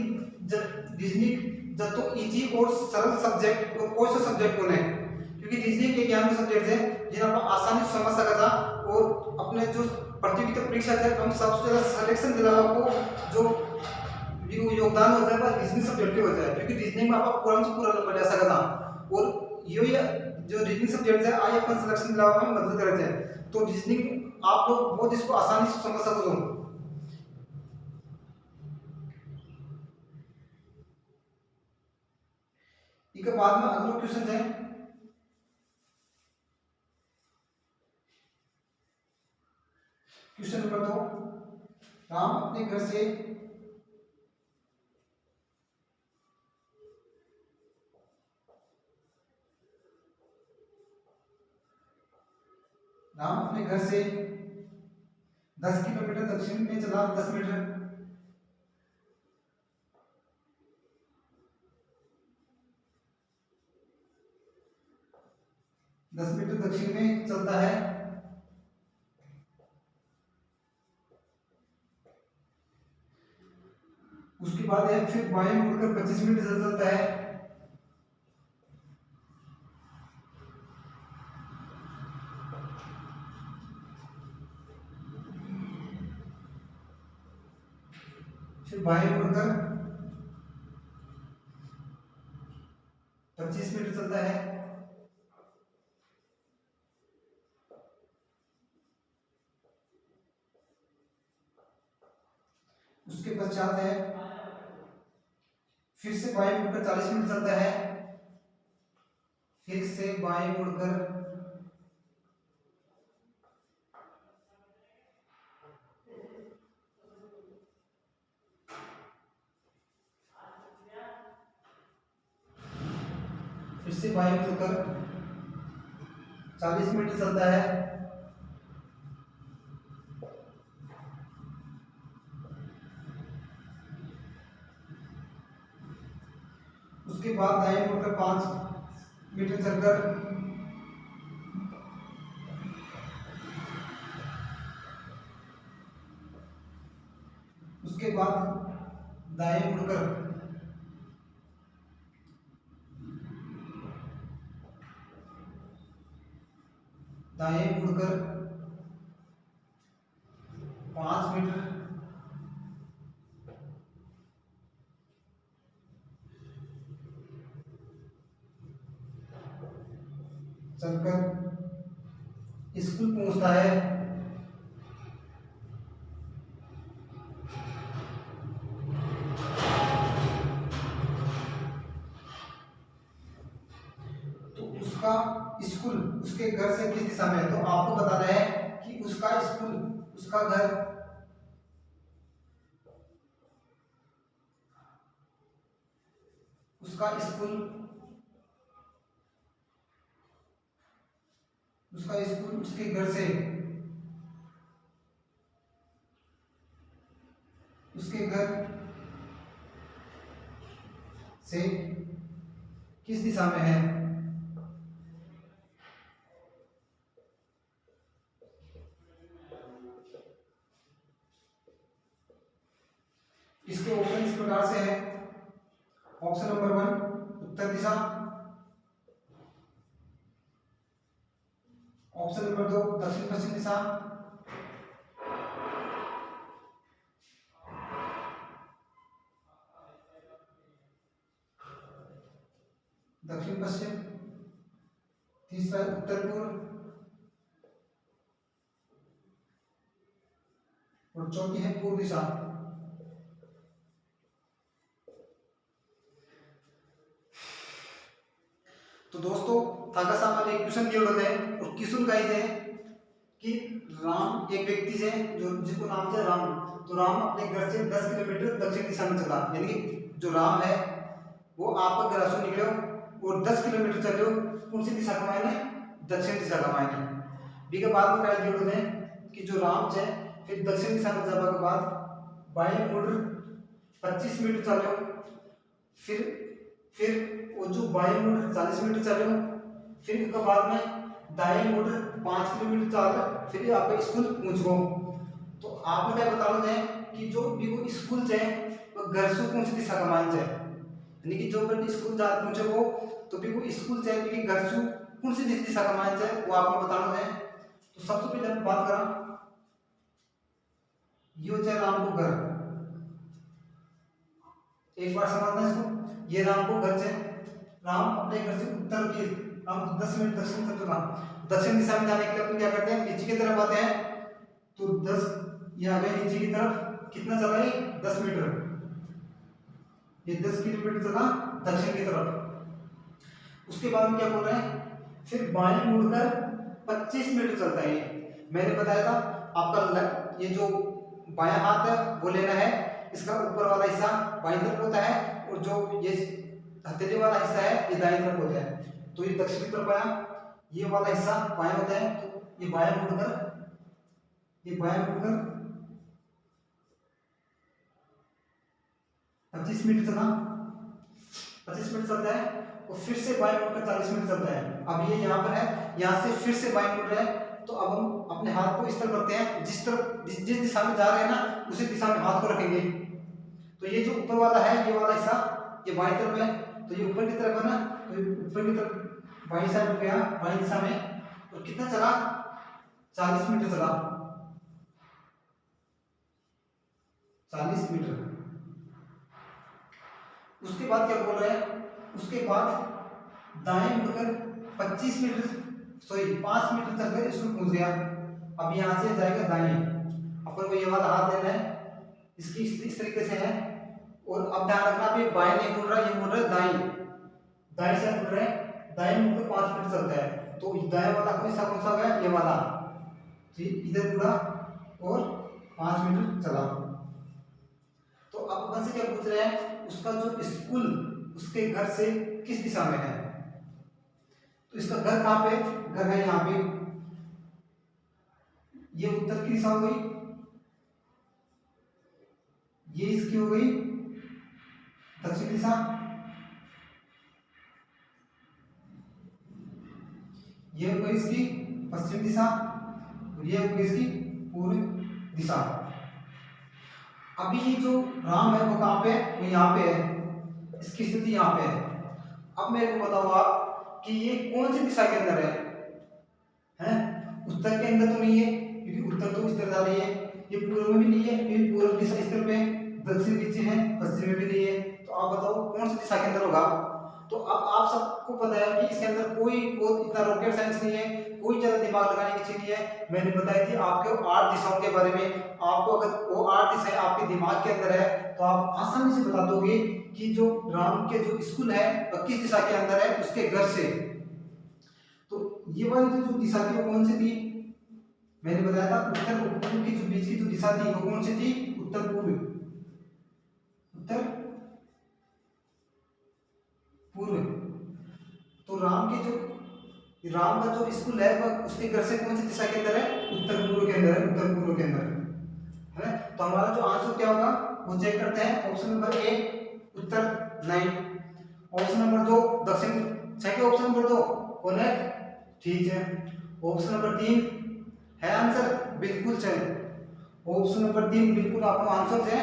जब तो इजी और सरल सब्जेक्ट और कोई सा सब्जेक्ट होने, क्योंकि रीजनिंग एक ज्ञान का सब्जेक्ट है जिन्हें आप आसानी से समझ सका था और अपने जो प्रतियोगिता परीक्षा है हम सबसे ज़्यादा सिलेक्शन दिलावा को जो योगदान हो जाए वह रीजनिंग सब्जेक्ट हो जाए, क्योंकि रीजनिंग में आप पूरा से पूरा नंबर ले सकता और ये जो रीजनिंग सब्जेक्ट है आई अपन सिलेक्शन दिलावा में मदद करते हैं। तो रीजनिंग आप लोग बहुत इसको आसानी से समझ सको। इसके बाद में अगला क्वेश्चन है क्वेश्चन नंबर 2। राम अपने घर से राम अपने घर से 10 किलोमीटर दक्षिण में चला 10 मीटर। दक्षिण में चलता है। उसके बाद है फिर बाएं मुड़कर 25 मीटर चलता है। फिर बाएं मुड़कर 25 मीटर चलता है। उसके पश्चात है फिर से बाएं मुड़कर 40 मिनट चलता है। फिर से बाएं मुड़कर 40 मिनट चलता है। उसके बाद दाएं मुड़कर 5 मीटर चलकर उसके बाद दाएं मुड़कर 5 मीटर चलकर स्कूल पहुंचता है। तो उसका स्कूल उसके घर से किस दिशा में है, तो आपको बताना है कि उसका स्कूल उसका घर उसका स्कूल उसके घर से किस दिशा में है। इसके ऑप्शन इस प्रकार से है। ऑप्शन नंबर 1 उत्तर दिशा, ऑप्शन नंबर 2 दक्षिण पश्चिम दिशा, दक्षिण पश्चिम, तीसरा उत्तर पूर्व और चौथी है पूर्व दिशा। तो दोस्तों थाका सामान एक क्वेश्चन दिए होते हैं और क्वेश्चन का है कि राम एक व्यक्ति है जो जिसको नाम है राम। तो राम अपने घर से 10 किलोमीटर दक्षिण दिशा में चला, यानी कि जो राम है वो आपका घर से निकले और 10 किलोमीटर चले कौन सी दिशा का मायने दक्षिण दिशा का मायने। बी के बाद में क्या दिए होते हैं कि जो राम है फिर दक्षिण दिशा में जाने के बाद बाएं मुड़ 25 मीटर चले, फिर वो जो बाएं मुड़ 40 मीटर चले, फिर उसके बाद में दाएं मुड़ 5 किलोमीटर चल, फिर आपका स्कूल पहुंच गो। तो आपने क्या बताना है कि जो भी वो स्कूल है वो घर से कौन सी दिशा का मान है, यानी कि जो बच्चे स्कूल जा पहुंचे वो तो भी वो स्कूल है कि घर से कौन सी दिशा का मान है वो आपको बताना है। तो सबसे पहले हम बात करा ये हो जाए रामपुर घर। एक बार समझना इसको, ये रामपुर घर से, राम अपने घर से उत्तर की, राम 10 मिनट दक्षिण से चला, दक्षिण दिशा में जाने के लिए अपन क्या करते हैं, नीचे की तरफ आते हैं। तो 10 ये आ गए नीचे की तरफ, कितना चला ये 10 मीटर, ये 10 किलोमीटर चला दक्षिण की तरफ। उसके बाद में क्या बोल रहे हैं, फिर बाएं मुड़कर 25 मीटर चलता है। ये मैंने बताया था आपका ये जो बायां हाथ है वो लेना है, इसका ऊपर वाला हिस्सा बाईं तरफ होता है और जो ये हथेली वाला हिस्सा है ये दाईं तरफ होता है। तो ये दक्षिण की तरफ आया, ये वाला हिस्सा बायां होता है, तो ये बायां मुड़कर 25 मीटर चला, 25 मिनट चलता है और फिर से बाएं मुड़कर 40 मिनट चलता है। अब ये यहाँ पर है, यहाँ से फिर से बाएं मुड़ रहा है। तो अब हम अपने हाथ को इस तरफ रखते हैं, जिस दिशा में जा रहे हैं ना उसी दिशा में हाथ को रखेंगे। तो ये जो ऊपर वाला है, ये वाला हिस्सा ये बाईं तरफ है, तो ये ऊपर की तरफ है ना, तो ये ऊपर की तरफ बाईं साइड में गया, बाईं दिशा में। और कितना चला, 40 मीटर चला, 40 मीटर। उसके बाद क्या बोल रहे हैं, उसके बाद दाएं मुड़कर 25 मीटर, सॉरी 5 मीटर चल कर इसको पहुंच गया। अब यहां से जाएगा दाएं, अपन को ये वाला हाथ लेना है, इसकी इस तरीके से है। और अब ध्यान रखना, अभी बाएं नहीं मुड़ रहा, ये मुड़ रहा है दाएं, दाएं से मुड़ रहे हैं, दाएं मुड़कर 5 मीटर चलता है। तो दाएं वाला कोई सा कौन सा हो गया, ये वाला, इधर मुड़ा और 5 मीटर चला। तो अब अपन से क्या पूछ रहे हैं, उसका जो स्कूल उसके घर से किस दिशा में है। तो इसका घर कहाँ पे, घर है यहाँ पे, ये उत्तर की दिशा हो गई, ये इसकी हो गई दक्षिण दिशा, ये हो गई इसकी पश्चिम दिशा और ये हो गई इसकी पूर्व दिशा। अभी ये जो राम है वो कहाँ पे है, वो यहाँ पे है, इसकी स्थिति यहाँ पे है। अब मेरे को बताओ आप कि ये कौन सी दिशा के अंदर है, हैं? उत्तर के अंदर तो नहीं है, क्योंकि उत्तर तो इस तरफ जा रही है, ये पूर्व में भी नहीं है क्योंकि पूर्व दिशा इस तरफ है, दक्षिण नीचे है, पश्चिम में भी नहीं है। तो आप बताओ कौन सी दिशा के अंदर होगा। तो अब आप सबको पता है कि इसके अंदर कोई बहुत इतना रॉकेट साइंस नहीं है, कोई ज्यादा दिमाग लगाने की चीज नहीं है। मैंने बताया कि आपके 8 दिशाओं के बारे में, आपको अगर वो 8 दिशाएं आपके दिमाग के अंदर है तो आप आसानी से बता दोगे कि जो राम के जो स्कूल है वह किस दिशा के अंदर है, उसके घर से। तो ये वाली जो दिशा थी वो कौन सी थी, मैंने बताया था उत्तर और पूर्व की जो बीच की जो दिशा थी वो कौन सी थी, उत्तर पूर्व, उत्तर पूर्व। तो राम का जो स्कूल है वह उसके घर से कौन सी दिशा के अंदर है, उत्तर पूर्व के अंदर है, उत्तर पूर्व के अंदर है। तो हमारा जो आंसर क्या होगा वो चेक करते हैं। Option number A Uttar 9, option number 2 दक्षिण, सही ऑप्शन नंबर 2 कौन है, ठीक है। ऑप्शन नंबर 3 है आंसर, बिल्कुल सही। ऑप्शन नंबर 3 बिल्कुल आपका आंसर है,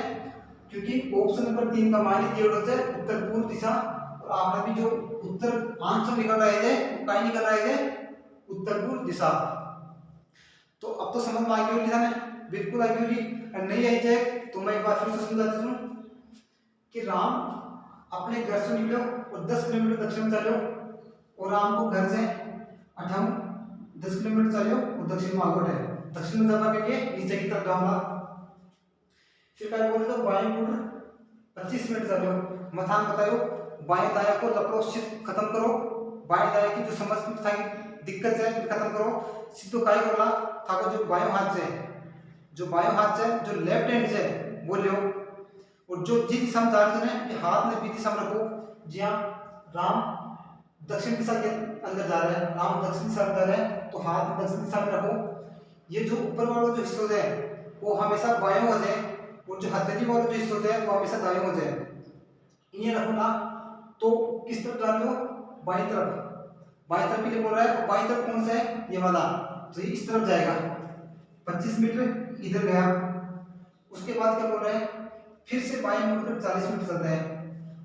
क्योंकि ऑप्शन नंबर 3 का मान दिया है उत्तर पूर्व दिशा, और आपने भी जो उत्तर आंसर निकल रहे थे वो कहीं निकल रहे थे, उत्तर पूर्व दिशा। तो अब तो समझ में आ गई होगी ना, बिल्कुल आ गई होगी। और नहीं आई जाए तो मैं एक बार फिर से समझा दूं कि राम अपने घर से निकलो और 10 किलोमीटर दक्षिण में चलो, और राम को घर से 10 किलोमीटर चलो और दक्षिण में आगोट है, दक्षिण में जाने के लिए नीचे की तरफ जाऊंगा। फिर क्या बोल रहे हो, बाएं मुड़ 25 मिनट चलो, मथान बताओ बाएं दाएं को लपड़ो खत्म करो, बाएं दाएं की जो समझ था दिक्कत है खत्म करो, सीधो काय करला था जो बाएं हाथ से, जो बाएं हाथ से जो लेफ्ट हैंड से वो लो, और जो जिस दिशा में जा रहे हैं ये हाथ में बी दिशा में रखो। जी हाँ, राम दक्षिण दिशा के अंदर जा रहे हैं, राम दक्षिण दिशा में जा रहे हैं तो हाथ दक्षिण दिशा में रखो। ये जो ऊपर वाला जो हिस्सा है वो हमेशा बाएं हो जाए, और जो हथेली वाला जो हिस्सा है वो हमेशा दाएं हो जाए, इन्हें रखो ना। तो किस तरफ जा रहे हो, बाईं तरफ, बाईं तरफ के लिए बोल रहा है, बाईं तरफ कौन सा है, ये वाला, तो ये इस तरफ जाएगा, 25 मीटर इधर गया। उसके बाद क्या बोल रहा है, फिर से बाएं मुड़कर 40 मीटर चलता है।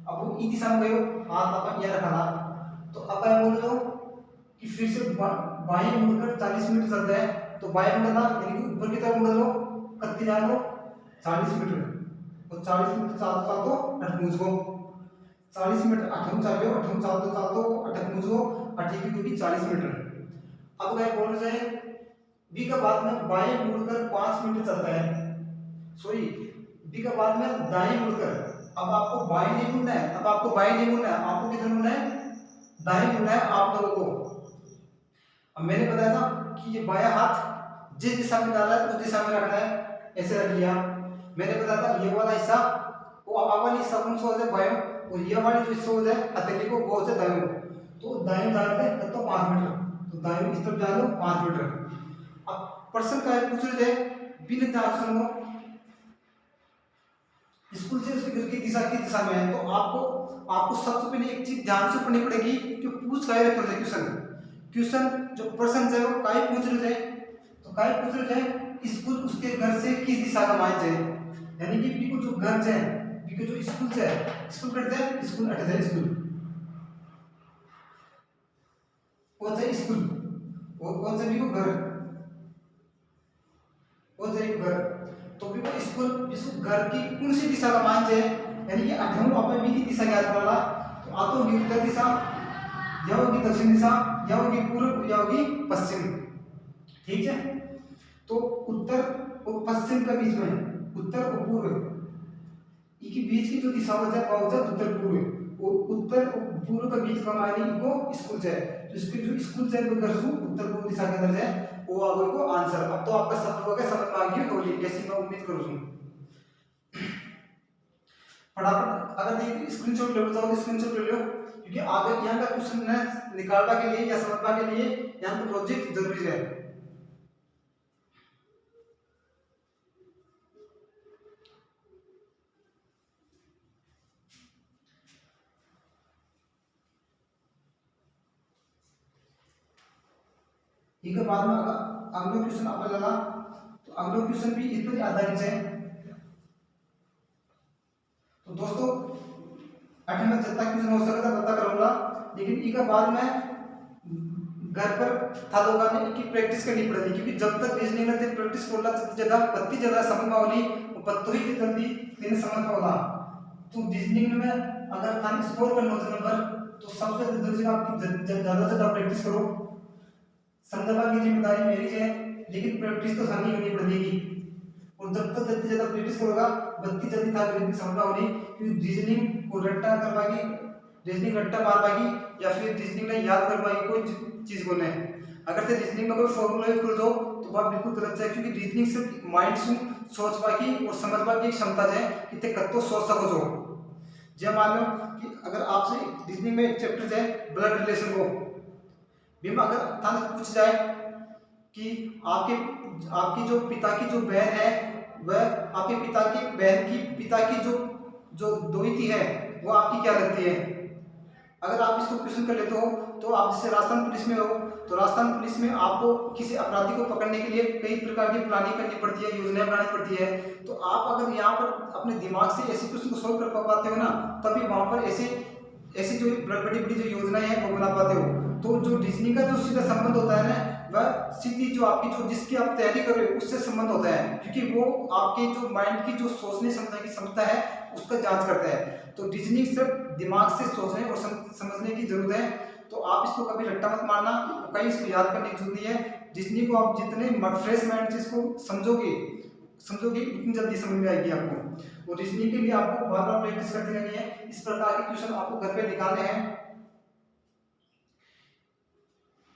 अब वो ई दिशा में गए, हाथ अपन यहाँ रखा था, तो अब क्या बोल रहे हो कि फिर से बाएं मुड़कर 40 मीटर चलता है, तो बाएं मुड़ना यानी कि ऊपर की तरफ मुड़ लो, करते जा लो, 40 मीटर, और 40 मीटर चालतो चालतो अठ मुझको 40 मीटर अठम चालो अठम चालतो चालतो अटक मुझको अठी की दूरी 40 मीटर। अब वह बोल रहे हैं बी का बाद में बाएं मुड़कर 5 मीटर चलता है, सॉरी बी का बाद में दाएं मुड़कर, अब आपको बाएं नहीं मुड़ना है, अब आपको बाएं नहीं मुड़ना है, आपको किधर मुड़ना है, दाएं मुड़ना है आप लोगों को। अब मैंने बताया था कि ये बायां हाथ जिस दिशा में डाला है उस दिशा में रखना है, ऐसे रख लिया। मैंने बताया था ये वाला हिस्सा वो वाली हिस्सा कौन सा हो जाए बायों, और ये वाली जो हिस्सा हो जाए हथेली को वो हो जाए दायों। तो दायों जा रहे तब तो 5 मीटर, तो दायों इस तरफ जा लो 5 मीटर। अब प्रश्न का पूछ रहे थे बिन दार्शन को स्कूल से उसके घर की दिशा किस दिशा में है, तो आपको सबसे पहले एक चीज ध्यान से पढ़नी पड़ेगी कि पूछ काय रहे थे क्वेश्चन, क्वेश्चन जो प्रश्न है वो काय पूछ रहे थे, तो काय पूछ रहे थे स्कूल उसके घर से किस दिशा का माइज है, यानी कि बी को जो घर है बी को जो स्कूल है, स्कूल कट जाए स्कूल हट जाए स्कूल, कौन सा स्कूल और कौन सा बी को घर, कौन सा बी को घर, तो बी को स्कूल इस घर की कौन सी दिशा का माइज है, यानी कि अठम आपने बी की दिशा ज्ञात करना, तो आ तो होगी उत्तर दिशा, या होगी दक्षिण दिशा, या होगी पूर्व, या होगी पश्चिम, ठीक है। तो उत्तर और पश्चिम के बीच में उत्तर और पूर्व इनके बीच की जो दिशा हो जाए वो हो जाए उत्तर पूर्व, और उत्तर और पूर्व के बीच का मायने इनको स्कूल है, तो इसके जो स्कूल है वो कर उत्तर पूर्व दिशा के अंदर है, वो आगे को आंसर। अब तो आपका सब हो गया, समझ में आ गई होगी जैसी मैं उम्मीद करूं हूं। फटाफट अगर देखिए स्क्रीनशॉट ले लो, स्क्रीनशॉट ले लो, क्योंकि आगे यहाँ का क्वेश्चन निकालने के लिए या समझने के लिए यहाँ पर लॉजिक जरूरी है। ठीक है, बाद में अगला क्वेश्चन आप लगा, तो अगला क्वेश्चन भी इस पर आधारित है। तो दोस्तों 8 में जितना क्वेश्चन हो सकता है पता करूंगा, लेकिन इसके बाद में घर पर था लोगों ने की प्रैक्टिस करनी पड़ेगी, क्योंकि जब तक रीजनिंग में प्रैक्टिस करला ज्यादा पत्ती ज्यादा समझ में आवली पत्तो ही जल्दी तेने समझ में आवला। तो रीजनिंग में अगर थाने स्कोर करना हो नंबर, तो सबसे जल्दी आप ज्यादा से ज्यादा प्रैक्टिस करो, समझना की जिम्मेदारी मेरी है, लेकिन प्रैक्टिस तो सानी करनी पड़ेगी, और जब तक जल्दी ज्यादा प्रैक्टिस करोगा बत्ती जल्दी था रीजनिंग समझ होगी, क्योंकि रीजनिंग को रट्टा कर पाएगी, रीजनिंग रट्टा मार पाएगी, या फिर रीजनिंग ने याद कर पाएगी कोई चीज को ने। अगर ते रीजनिंग में कोई फॉर्मूला यूज कर दो तो बात बिल्कुल गलत है, क्योंकि रीजनिंग सिर्फ माइंड से सोच पाएगी और समझ पाएगी क्षमता है कि ते कत्तो सोच सको जो। जब मान लो कि अगर आपसे रीजनिंग में एक चैप्टर है ब्लड रिलेशन को बीमा, अगर थाने पूछ जाए कि आपकी जो पिता की जो बहन है वह आपके पिता की बहन की पिता की जो दोहिती है वो आपकी क्या लगती है, अगर आप इसको क्वेश्चन कर लेते हो, तो आप जैसे राजस्थान पुलिस में हो, तो राजस्थान पुलिस में आपको किसी अपराधी को पकड़ने के लिए कई प्रकार की प्लानिंग करनी पड़ती है, योजनाएं बनानी पड़ती है। तो आप अगर यहाँ पर अपने दिमाग से ऐसे क्वेश्चन को सोल्व कर पाते हो ना, तभी वहां पर ऐसी जो बड़ी बड़ी जो योजनाएं हैं वो बना पाते हो। तो जो रीजनिंग का जो सीधा संबंध होता है ना, वह सीधी जो आपकी जो जिसकी आप तैयारी कर रहे हो उससे संबंध होता है, क्योंकि वो आपके जो माइंड की जो सोचने क्षमता है उसका जांच करता है। तो रीजनिंग सिर्फ दिमाग से सोचने और समझने की जरूरत है, तो आप इसको कभी रट्टा मत मारना, कहीं इसको याद करने की जरूरत नहीं है। रीजनिंग को आप जितने फ्रेश माइंड से इसको समझोगे उतनी जल्दी समझ में आएगी आपको। और रीजनिंग के लिए आपको बार बार प्रैक्टिस करती रहनी है, इस प्रकार के क्वेश्चन आपको घर पे निकालने हैं।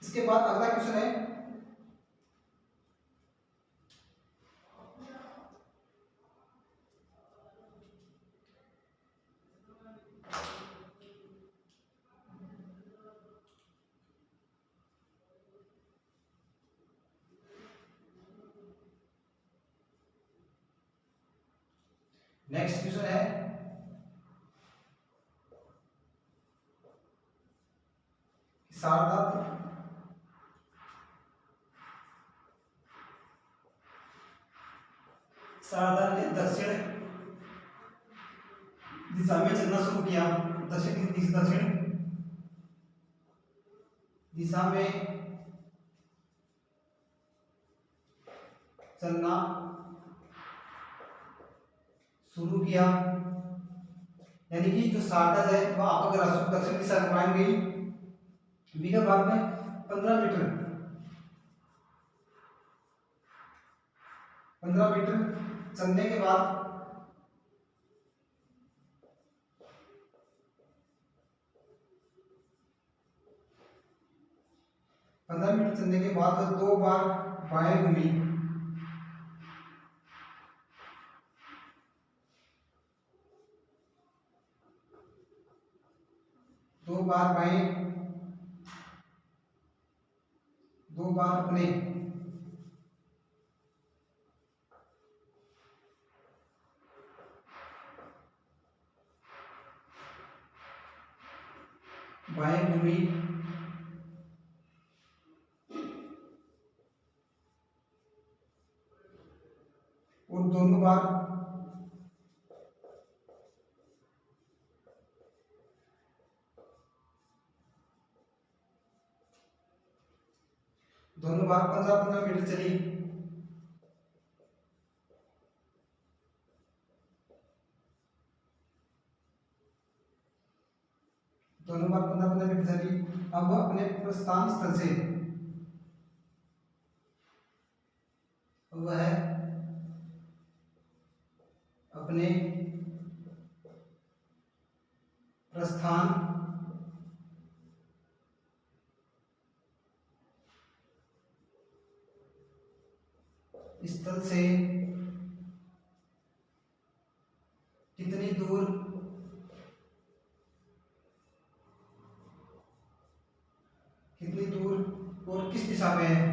इसके बाद अगला क्वेश्चन है नेक्स्ट क्वेश्चन है सारनाथ ने दक्षिण दिशा में चलना शुरू किया, दक्षिण दिशा में चलना शुरू किया, यानी कि जो शारदा है वह आपका ग्रासू दक्षिण दिशा घुमाई गई। विगत भाग में 15 मीटर 15 मीटर चलने के बाद 15 मीटर चलने के बाद वह 2 बार बाएं घूमी, 2 बार बाएं, 2 बार अपने बाएं घूमी और दोनों बार दोनों बार 15-15 मीटर चली। दोनों बार 15-15 मीटर चली। अब अपने प्रस्थान स्थल से वह अपने प्रस्थान स्थल से कितनी दूर और किस दिशा में है।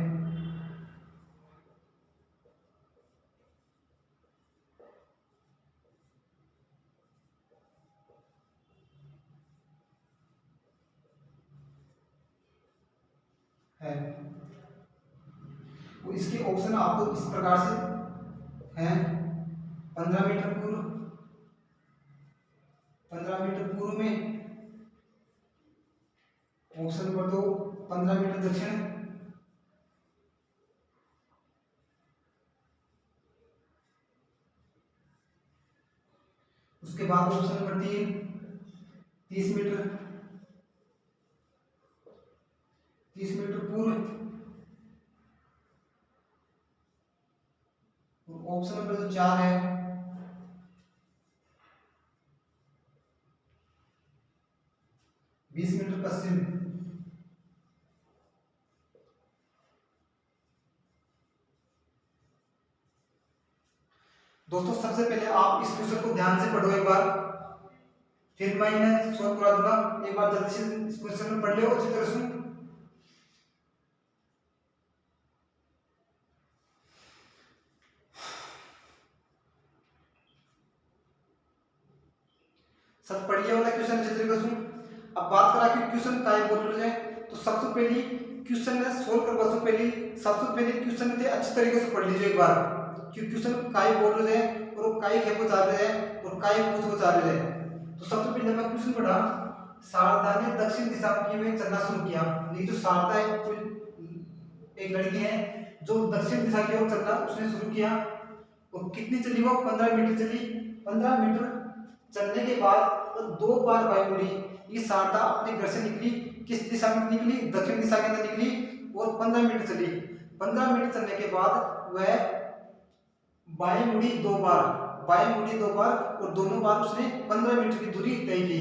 तो इसके ऑप्शन आपको इस प्रकार से हैं। 15 मीटर पूर्व, 15 मीटर पूर्व में ऑप्शन नंबर 2 15 मीटर दक्षिण, उसके बाद ऑप्शन नंबर 3 30 मीटर, 30 मीटर पूर्व, ऑप्शन नंबर जो 4 है 20 मीटर पश्चिम। दोस्तों सबसे पहले आप इस क्वेश्चन को ध्यान से पढ़ो एक बार, फिर मैं इन्हें सॉल्व करा दूंगा। एक बार जल्दी से इस क्वेश्चन में पढ़ लो अच्छी तरह से। सब पढ़िए वाला क्वेश्चन अच्छी तरीके से। अब बात करा कि क्वेश्चन काय बोल रहे हैं, तो सबसे पहली क्वेश्चन ने सोल्व करवा से पहले सबसे पहले क्वेश्चन थे अच्छी तरीके से पढ़ लीजिए एक बार कि क्वेश्चन काय बोल रहे हैं और वो काय खेपो चाह रहे हैं और काय पूछो चाह रहे हैं। तो सबसे पहले मैं क्वेश्चन पढ़ा, शारदा ने दक्षिण दिशा में चलना शुरू किया। ये जो शारदा है कोई एक लड़की है जो दक्षिण दिशा की ओर चलना उसने शुरू किया। और कितनी चली वो 15 मीटर चली। 15 मीटर चलने के बाद तो 2 बार बाएं मुड़ी। ये शारदा अपने घर से निकली, किस दिशा में निकली, दक्षिण दिशा के अंदर निकली और 15 मीटर चली। 15 मीटर चलने के बाद वह बाएं मुड़ी 2 बार, बाएं मुड़ी 2 बार और दोनों बार उसने 15 मीटर की दूरी तय की।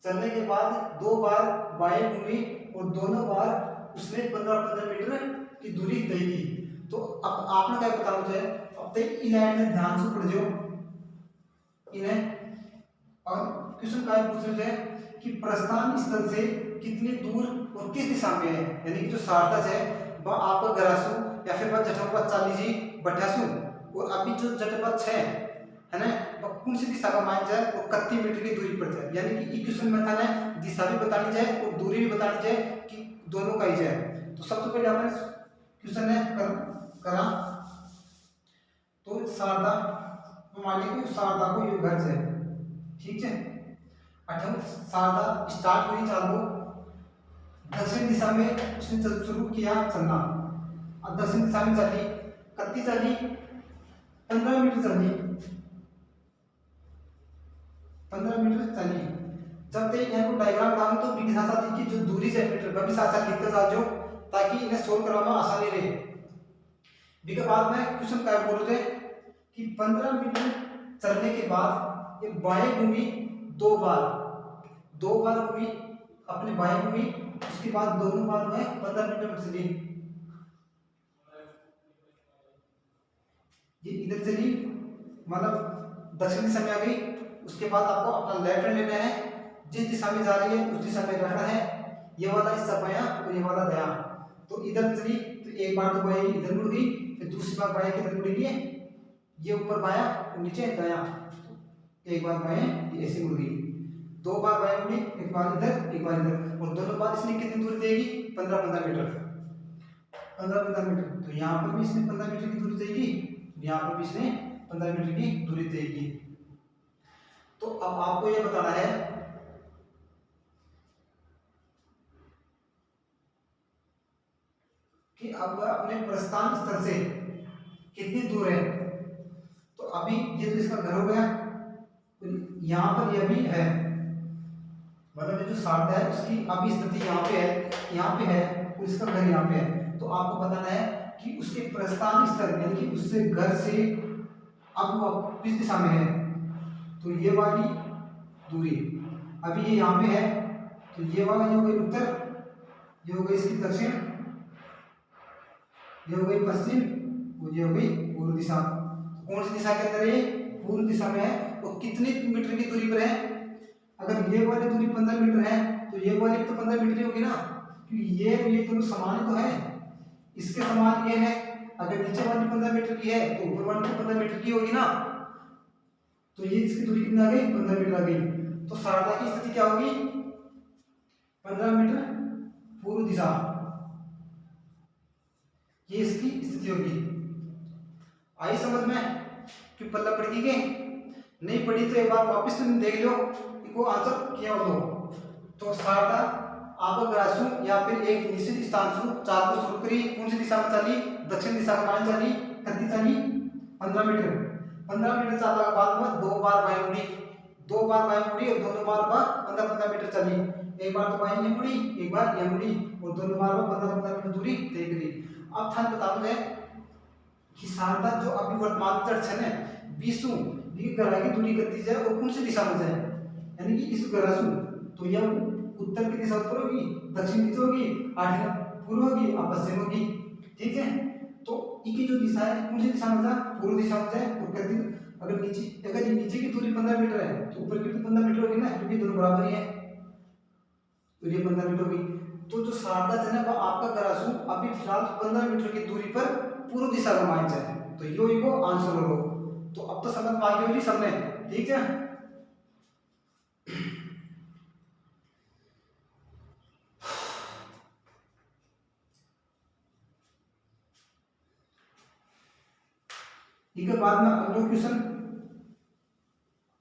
चलने के बाद 2 बार बाएं घूमी और दोनों बार उसने 15-15 मीटर की दूरी तय की। तो अब आपने क्या पता मुझे, अब तक इन्हें ध्यान से पढ़ जो इन्हें। और क्वेश्चन क्या पूछ रहे हैं कि प्रस्थान स्थल से कितनी दूर और किस दिशा में है, यानी कि जो शारदा है वह आपका ग्रासू या फिर वह जटपथ 40 बटासू और अभी जो जटपथ है ना वह कौन सी दिशा का मान जाए और 31 मीटर की दूरी पर जाए। यानी कि इक्वेशन में बताना है, दिशा भी बतानी जाए और दूरी भी बतानी जाए कि दोनों का ही जाए। तो सबसे पहले आपने क्वेश्चन है करा तो शारदा मान लीजिए शारदा को ये घर से ठीक है। अच्छा शारदा स्टार्ट हुई चालू दक्षिण दिशा में उसने शुरू किया चलना। अब दक्षिण दिशा में चली, कत्ती चली 15 मीटर चली। 15 मीटर चलिए। जब तक यहाँ को डायग्राम बनाऊं तो बी के साथ साथ इनकी जो दूरी है मीटर का भी साथ साथ लिखते जाओ ताकि इन्हें सोल्व करवाना आसानी रहे। बी के बाद में क्वेश्चन क्या बोल रहे थे कि 15 मीटर चलने के बाद ये बाएं घूमी दो बार घूमी अपने बाएं घूमी, उसके बाद दोनों बार में 15 मीटर चली, ये इधर चली मतलब दक्षिण दिशा में आ गई। उसके बाद आपको अपना लेफ्ट हैंड लेना है, जिस दिशा में जा रही है उस दिशा में रखना है, ये वाला हिस्सा बायां और ये वाला दायां। तो इधर चली तो एक बार तो बाएं इधर मुड़ गई, फिर दूसरी बार बाएं किधर मुड़ेगी, ये ऊपर बायां और नीचे दायां, एक बार बाएं ये ऐसे मुड़ गई, दो बार बाएं मुड़ी, एक बार इधर एक बार इधर, और दोनों बार इसने कितनी दूरी देगी 15-15 मीटर, 15-15 मीटर। तो यहाँ पर भी इसने 15 मीटर की दूरी देगी, यहाँ पर भी इसने 15 मीटर की दूरी देगी। तो अब आपको यह बताना है कि अब वह अपने प्रस्थान स्थल से कितनी दूर है। तो अभी ये तो इसका घर हो गया, तो यहाँ पर यह भी है, मतलब जो शारदा है उसकी अभी स्थिति यहाँ पे है, यहाँ पे है, और इसका घर यहाँ पे है। तो आपको बताना है कि उसके प्रस्थान स्थल यानी कि उससे घर से अब वो किस दिशा में है। तो ये वाली दूरी अभी ये यहाँ पे है, तो ये वाला ये हो गई उत्तर, ये हो गई इसकी दक्षिण, ये हो गई पश्चिम, और ये हो गई पूर्व दिशा। तो कौन सी दिशा के अंदर है, पूर्व दिशा में है। तो कितनी मीटर की दूरी पर है, अगर ये वाली दूरी 15 मीटर है तो ये वाली भी तो 15 मीटर ही होगी ना, क्योंकि ये दोनों समान तो है, इसके समान ये है। अगर नीचे वाली 15 मीटर की है तो ऊपर वाली 15 मीटर की होगी ना, तो ये इसकी दूरी कितनी आ गई 15 मीटर आ गई। तो शारदा की स्थिति क्या होगी 15 मीटर पूर्व दिशा, ये इसकी स्थिति होगी। आई समझ में कि पल्ला पड़ी के नहीं पड़ी तो एक बार वापस तुम देख लो इसको आंसर किया हो। तो शारदा आपको ग्रासु या फिर एक निश्चित स्थान से चाल को शुरू करी, कौन सी दिशा में चली, दक्षिण दिशा में मान चली, कितनी चली 15 मीटर। 15 मीटर चलने के बाद में दो बार बाएं मुड़ी, दो बार बाएं मुड़ी और दोनों बार 15-15 मीटर चली, एक बार तो बाएं ये मुड़ी एक बार ये मुड़ी, और दोनों बार 15-15 मीटर दूरी तय करी। अब थान बता दो कि शारदा जो अभी वर्तमान दर्शन है विषु ग्रह की दूरी कितनी जाए और कौन सी दिशा में जाए, यानी कि इस ग्रह से तो यह उत्तर की दिशा उत्तर होगी, दक्षिण की होगी, आठवीं पूर्व होगी और पश्चिम होगी, ठीक है। तो इनकी जो दिशा है कौन सी दिशा में जाए, पूर्व दिशा में जाए। और कहती अगर नीचे की दूरी 15 मीटर है तो ऊपर की तो 15 मीटर होगी ना, क्योंकि दोनों बराबर ही है, तो ये 15 मीटर होगी। तो जो शारदा है वह आपका ग्रासु अभी फिलहाल 15 मीटर की दूरी पर पूर्व दिशा में मान जाए, तो यो इको आंसर हो। तो अब तो समझ आ गई होगी सबने, ठीक है। ठीक है, बाद में अगला क्वेश्चन,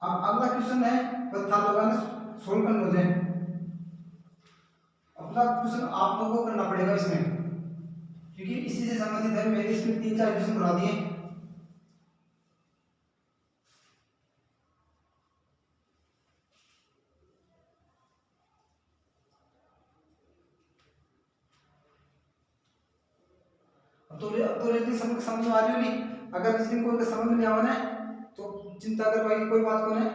अब अगला क्वेश्चन है बस था लोगों ने सोल्व करना हो जाए। अगला क्वेश्चन आप लोगों को करना पड़ेगा इसमें, क्योंकि इसी से संबंधित है, मैंने इसमें 3-4 क्वेश्चन करा दिए। अब तो रीजनिंग समझ में आ रही होगी। अगर रीजनिंग को समझ में आवा ना तो चिंता करने की कोई बात नहीं है,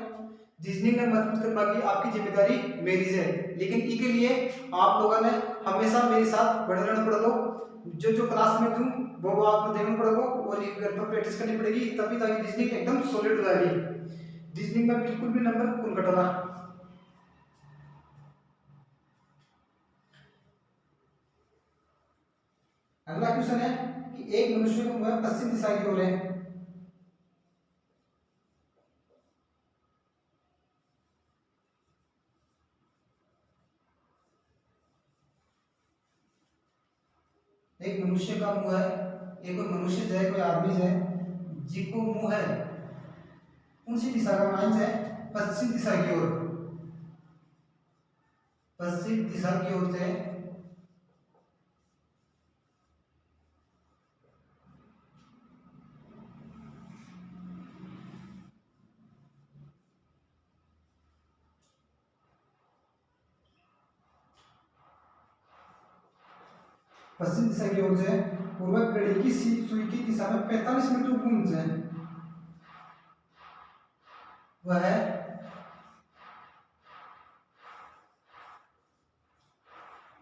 रीजनिंग में मदद करना की आपकी जिम्मेदारी मेरी है, लेकिन इसके लिए आप लोगों ने हमेशा मेरे साथ बने रहना पड़ेगा। जो क्लास में दूं वो आपको देखना पड़ेगा और ये घर पर प्रैक्टिस करनी पड़ेगी, तभी ताकि रीजनिंग एकदम सॉलिड हो जाएगी। रीजनिंग में बिल्कुल भी नंबर कौन घटाना। अगला क्वेश्चन है कि एक मनुष्य को वह पश्चिम दिशा की ओर है, एक मनुष्य का मुंह है, एक मनुष्य है कोई आदमी है जिसको मुंह है कौन सी दिशा का मान है पश्चिम दिशा की ओर, पश्चिम दिशा की ओर से पश्चिम दिशा की ओर से और वह घड़ी की सुई की दिशा में 45 मीटर घूमते हैं। वह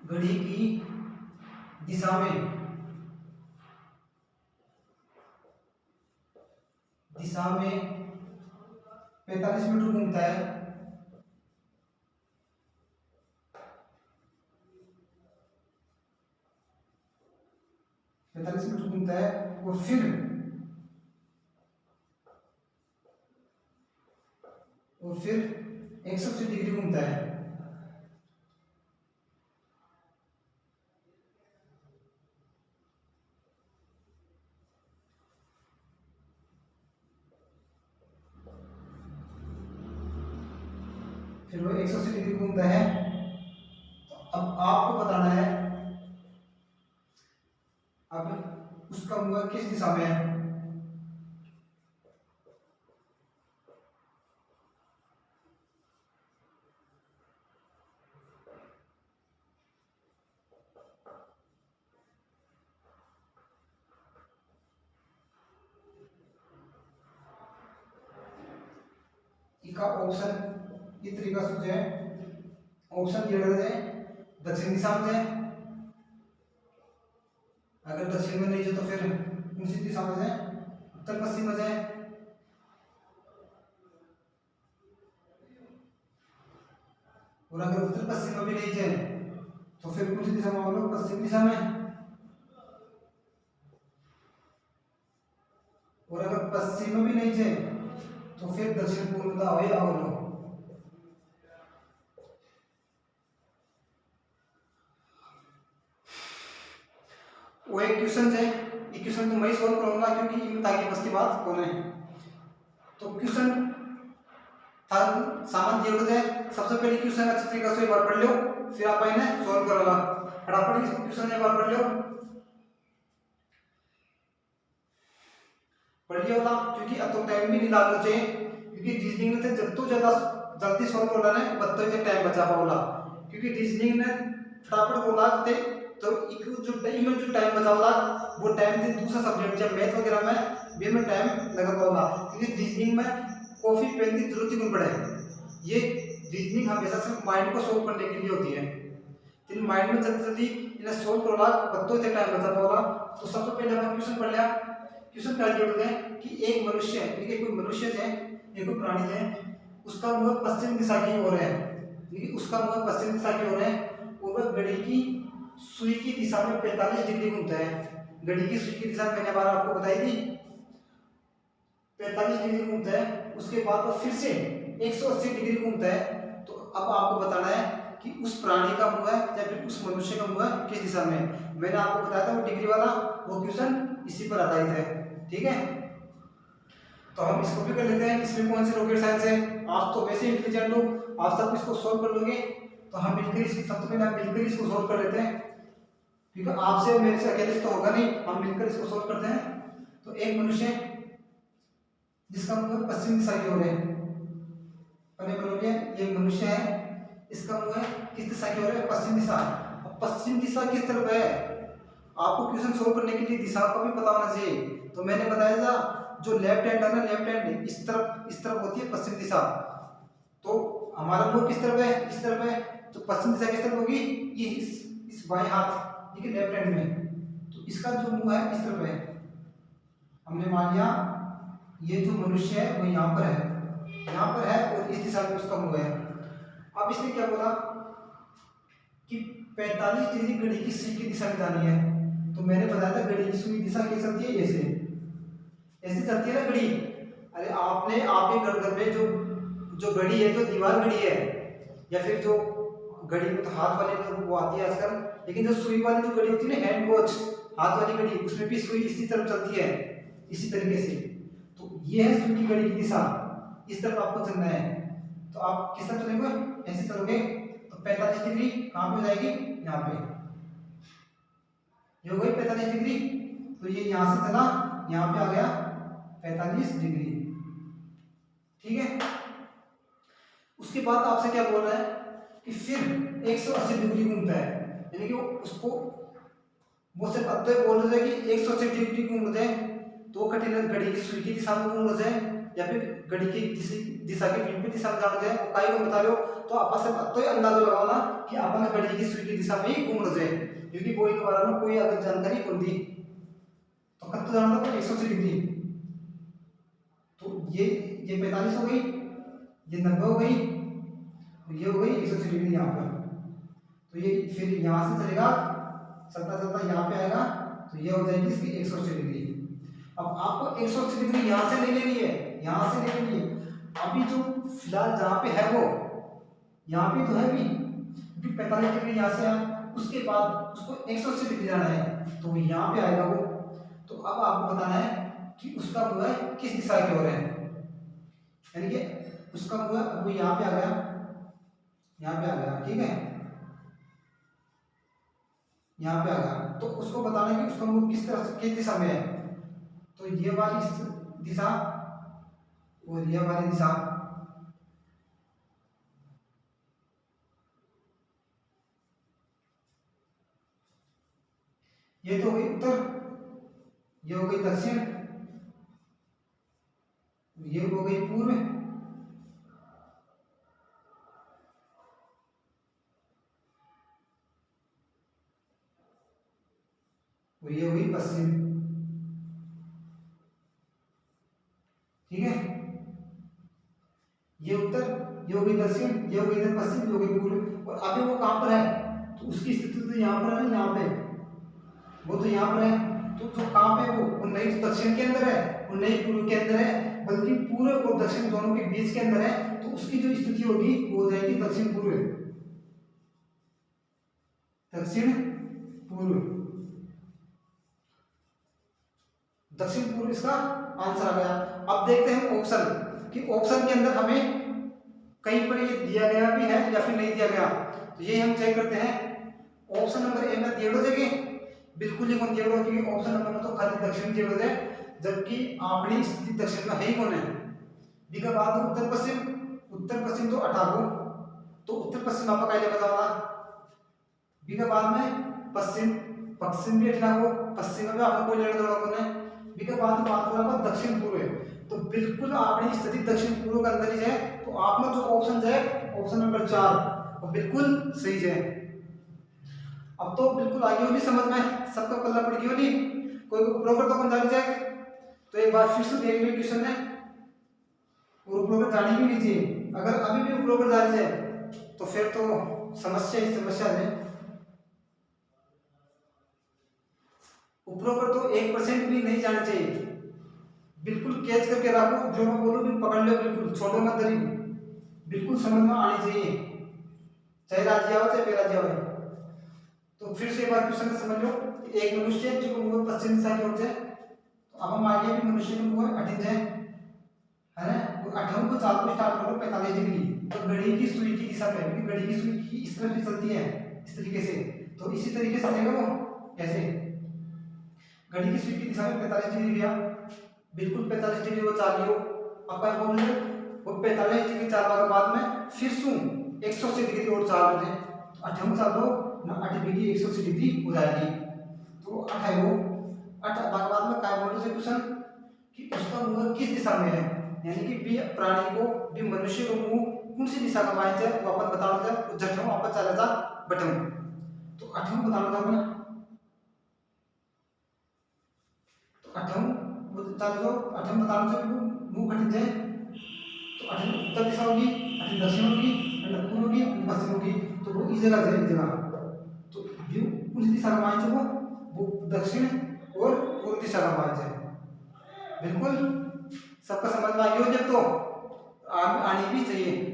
घड़ी की दिशा में 45 मीटर घूमता है। 45 मीटर घूमता है और फिर 180 डिग्री घूमता है। फिर वो 180 डिग्री घूमता है। तो अब आपको बताना है अब उसका मुंह किस दिशा में है। इसका ऑप्शन इस तरीका से है। ऑप्शन दिया है दक्षिण दिशा में है। अगर दक्षिण में नहीं है तो फिर उसी दिशा में जाए, उत्तर पश्चिम में जाए। और अगर उत्तर पश्चिम में भी नहीं जाए तो फिर कौन सी दिशा में हम लोग, पश्चिम दिशा में। और अगर पश्चिम में भी नहीं जाए तो फिर दक्षिण पूर्व में हो या अवलो। वो एक क्वेश्चन है, ये क्वेश्चन तो मैं सॉल्व करूंगा क्योंकि इनमें ताकि बस की बात कौन है। तो क्वेश्चन था सामान दिया है। सबसे पहले क्वेश्चन अच्छी तरीके से एक बार पढ़ लो, फिर आप इन्हें सॉल्व करोगा। फटाफट इसको क्वेश्चन एक बार पढ़ लो, पढ़ लिया होगा क्योंकि अब तो टाइम भी नहीं लागना चाहिए। क्योंकि रीजनिंग में जब तो ज्यादा जल्दी सॉल्व करना है बत तो टाइम बचा पाओला। क्योंकि रीजनिंग में फटाफट बोला थे तो जो टाइम बचा होगा वो टाइम से दूसरा सब्जेक्ट जब मैथ वगैरह में भी में टाइम लगा पाओगा। क्योंकि रीजनिंग में कॉपी पेन की जरूरत ही नहीं पड़े। ये रीजनिंग हमेशा सिर्फ माइंड को सोल्व करने के लिए होती है। तो माइंड में जल्दी जल्दी इन्हें सोल्व करोगा बत्तों से टाइम बचा पाओगा। तो सबसे पहले हम क्वेश्चन पढ़ लिया। क्वेश्चन क्या जोड़ते हैं कि एक मनुष्य है, ठीक है, कोई मनुष्य है, एक कोई प्राणी है, उसका मुंह पश्चिम दिशा की ओर है, ठीक है, उसका मुंह पश्चिम दिशा की ओर है और वह घड़ी की सुई की दिशा में 45 डिग्री घूमता है। घड़ी की सुई की दिशा मैंने बार आपको बताई थी 45 डिग्री घूमता है। उसके बाद वो फिर से 180 डिग्री घूमता है। तो अब आपको बताना है कि उस प्राणी का मुंह या फिर उस मनुष्य का मुंह किस दिशा में है। मैंने आपको बताया था वो डिग्री वाला वो क्वेश्चन इसी पर आधारित है, ठीक है। तो हम इसको भी कर लेते हैं। इसमें कौन सी रॉकेट साइंस है, आप तो वैसे इंटेलिजेंट हो, आप सब इसको सॉल्व कर लोगे। तो हम मिलकर इसको सबसे पहले हम मिलकर इसको सॉल्व कर लेते हैं, क्योंकि आपसे और मेरे से अकेले तो होगा नहीं, हम मिलकर इसको सॉल्व करते हैं। तो एक मनुष्य जिसका मुंह पश्चिम दिशा की ओर है, पहले बोलोगे ये मनुष्य है, इसका मुंह है किस दिशा की ओर है, पश्चिम दिशा। अब पश्चिम दिशा किस तरफ है, आपको क्वेश्चन सोल्व करने के लिए दिशा का भी पता होना चाहिए। तो मैंने बताया था जो लेफ्ट हैंड है ना, लेफ्ट हैंड इस तरफ होती है पश्चिम दिशा। तो हमारा मुंह किस तरफ है, इस तरफ है। तो पश्चिम दिशा किस तरफ होगी, ये इस बाएं हाथ, ठीक है, लेफ्ट हैंड में। तो इसका जो मुंह है इस तरफ है। हमने मान लिया ये जो मनुष्य है वो यहाँ पर है, यहाँ पर है और इस दिशा में उसका मुंह है। अब इसने क्या बोला कि 45 डिग्री घड़ी की सुई की दिशा में जानी है। तो मैंने बताया था घड़ी की सुई दिशा कैसे चलती है, ऐसे चलती है ना घड़ी। अरे आपके घर में जो घड़ी है, जो दीवार घड़ी है, या फिर जो घड़ी में तो हाथ वाली वो आती है आजकल, लेकिन जो सुई वाली जो घड़ी होती है ना, हैंड वॉच, हाथ वाली घड़ी, उसमें भी सुई इसी तरफ चलती है, इसी तरीके से। तो ये है सुई की घड़ी की दिशा, इस तरफ आपको चलना है। तो आप किस तरफ चलेंगे, ऐसे चलोगे तो 45 डिग्री कहाँ पे हो जाएगी, यहाँ पे ये हो गई 45 डिग्री। तो ये यहाँ से चला, यहाँ पे आ गया 45 डिग्री, ठीक है। उसके बाद आपसे क्या बोल रहा है कि फिर 180 डिग्री घूमता है, यानी कि वो उसको वो सिर्फ अतः बोल रहे हैं कि 180 डिग्री घूम रहे हैं, तो कठिन घड़ी की सुई की दिशा में घूम रहे हैं या फिर घड़ी की दिशा के विपरीत दिशा में जा रहे हैं, वो काई को बता रहे हो, तो आप सिर्फ अतः अंदाजा लगाना कि अपन घड़ी की सुई की दिशा में ही घूम रहे हैं, क्योंकि वो के बारे में कोई अगर जानकारी कौन दी। तो कत जाना था 180 डिग्री, तो ये 45 हो गई, ये 90 हो गई, ये हो गई 180 डिग्री यहाँ पर। तो ये फिर यहाँ से चलेगा चलता चलता यहाँ पे आएगा, तो ये हो जाएगी इसकी 180 डिग्री। अब आपको 180 डिग्री यहाँ से नहीं लेनी है, यहाँ से नहीं लेनी है, अभी जो फिलहाल जहाँ पे है वो यहाँ पे तो है भी, क्योंकि 45 डिग्री यहाँ से आया, उसके बाद उसको 180 डिग्री जाना है, तो वो यहाँ पे आएगा वो। तो अब आपको बताना है कि उसका मुँह है किस दिशा की ओर है, यानी कि उसका मुँह है वो यहाँ पे आ गया, यहाँ पे आ गया, ठीक है, यहाँ पे आ गया, तो उसको बताना है कि उसका मुँह किस तरह किस दिशा में है। तो ये वाली दिशा और ये वाली दिशा, ये तो हो गई उत्तर, ये हो गई दक्षिण, ये हो गई पूर्व, और ये हो गई पश्चिम, ठीक है, ये उत्तर, ये हो गई दक्षिण, ये हो गई इधर पश्चिम, ये हो गई पूर्व। और अभी वो कहां पर है, तो उसकी स्थिति तो यहाँ पर है ना, यहाँ पे, वो तो यहाँ पर है, तो जो कहां पे वो नहीं तो दक्षिण के अंदर है और नहीं पूर्व के अंदर है, बल्कि पूर्व और दक्षिण दोनों के बीच के अंदर है, तो उसकी जो स्थिति होगी वो हो जाएगी दक्षिण पूर्व, दक्षिण पूर्व, दक्षिण पूर्व इसका आंसर आ गया। अब देखते हैं ऑप्शन कि ऑप्शन के अंदर हमें कहीं पर ये दिया गया भी है या फिर नहीं दिया गया, तो ये हम चेक करते हैं। ऑप्शन नंबर ए में दिए जगह बिल्कुल ही कौन दिया, क्योंकि ऑप्शन नंबर में तो खाली दक्षिण दिया है, जबकि आपकी स्थिति दक्षिण में है ही कौन है। बी का बाद उत्तर पश्चिम, उत्तर पश्चिम तो 18, तो उत्तर पश्चिम आपका क्या बताओगा। बी का बाद में पश्चिम, पश्चिम भी 18, पश्चिम में भी आपको कोई लेना देना कौन है। बी का बाद बात हो रहा दक्षिण पूर्व है, तो बिल्कुल आपकी स्थिति दक्षिण पूर्व के अंदर ही है, तो आपने जो ऑप्शन है ऑप्शन नंबर 4 वो बिल्कुल सही है। अब तो बिल्कुल आगे होगी समझ में, सबका पल्ला पड़ गई होगी, कोई उपरोक्त तो कौन जानी जाए, तो एक बार फिर से देख लीजिए क्वेश्चन में, और उपरोक्त जानी भी लीजिए, अगर अभी भी उपरोक्त जानी जाए तो फिर तो समस्या ही समस्या है। उपरोक्त तो 1% भी नहीं जानी चाहिए, बिल्कुल कैच करके रखो, जो मैं बोलूं भी पकड़ लो, बिल्कुल छोड़ो मत दरी, बिल्कुल समझ में आनी चाहिए, चाहे राज्य हो चाहे बेराज्य हो। तो फिर से एक बार क्वेश्चन समझ लो, एक मनुष्य जो मुंह पश्चिम दिशा की ओर है, तो अब हम आगे भी मनुष्य के मुंह 18 है ना, तो 18 को चालू को स्टार्ट करो 45 डिग्री, तो घड़ी की सुई की दिशा पे, क्योंकि घड़ी की सुई की इस तरफ चलती है इस तरीके से, तो इसी तरीके से चलेगा वो ऐसे, घड़ी की सुई की दिशा में 45 डिग्री गया, बिल्कुल 45 डिग्री वो चाल लियो। अब क्या बोल रहे वो 45 डिग्री चालने के बाद में फिर सु 180 डिग्री और चाल रहे हैं, तो 18 चाल दो ना 8 डिग्री 180 डिग्री हो जाएगी, तो 8 है वो 8 बाद में क्या बोल रहे क्वेश्चन कि उसका मुंह किस दिशा में है, यानी कि भी प्राणी को भी मनुष्य को मुंह कौन सी दिशा का माइंड है वो अपन बताना था, तो जठम वापस चला जा बटम, तो 8 बताना था अपना, तो 8 वो चाल दो 8 बताना था मुंह कटिन जाए, तो 8 उत्तर दिशा होगी, 8 दक्षिण होगी, 8 पूर्व होगी, 8 पश्चिम होगी, तो वो इस जगह से इस जगह, तो व्यू कौन सी दिशा का माइंड है वो दक्षिण और पूर्व दिशा का माइंड है। बिल्कुल सबका समझ में आ गया हो, जब तो आनी भी चाहिए।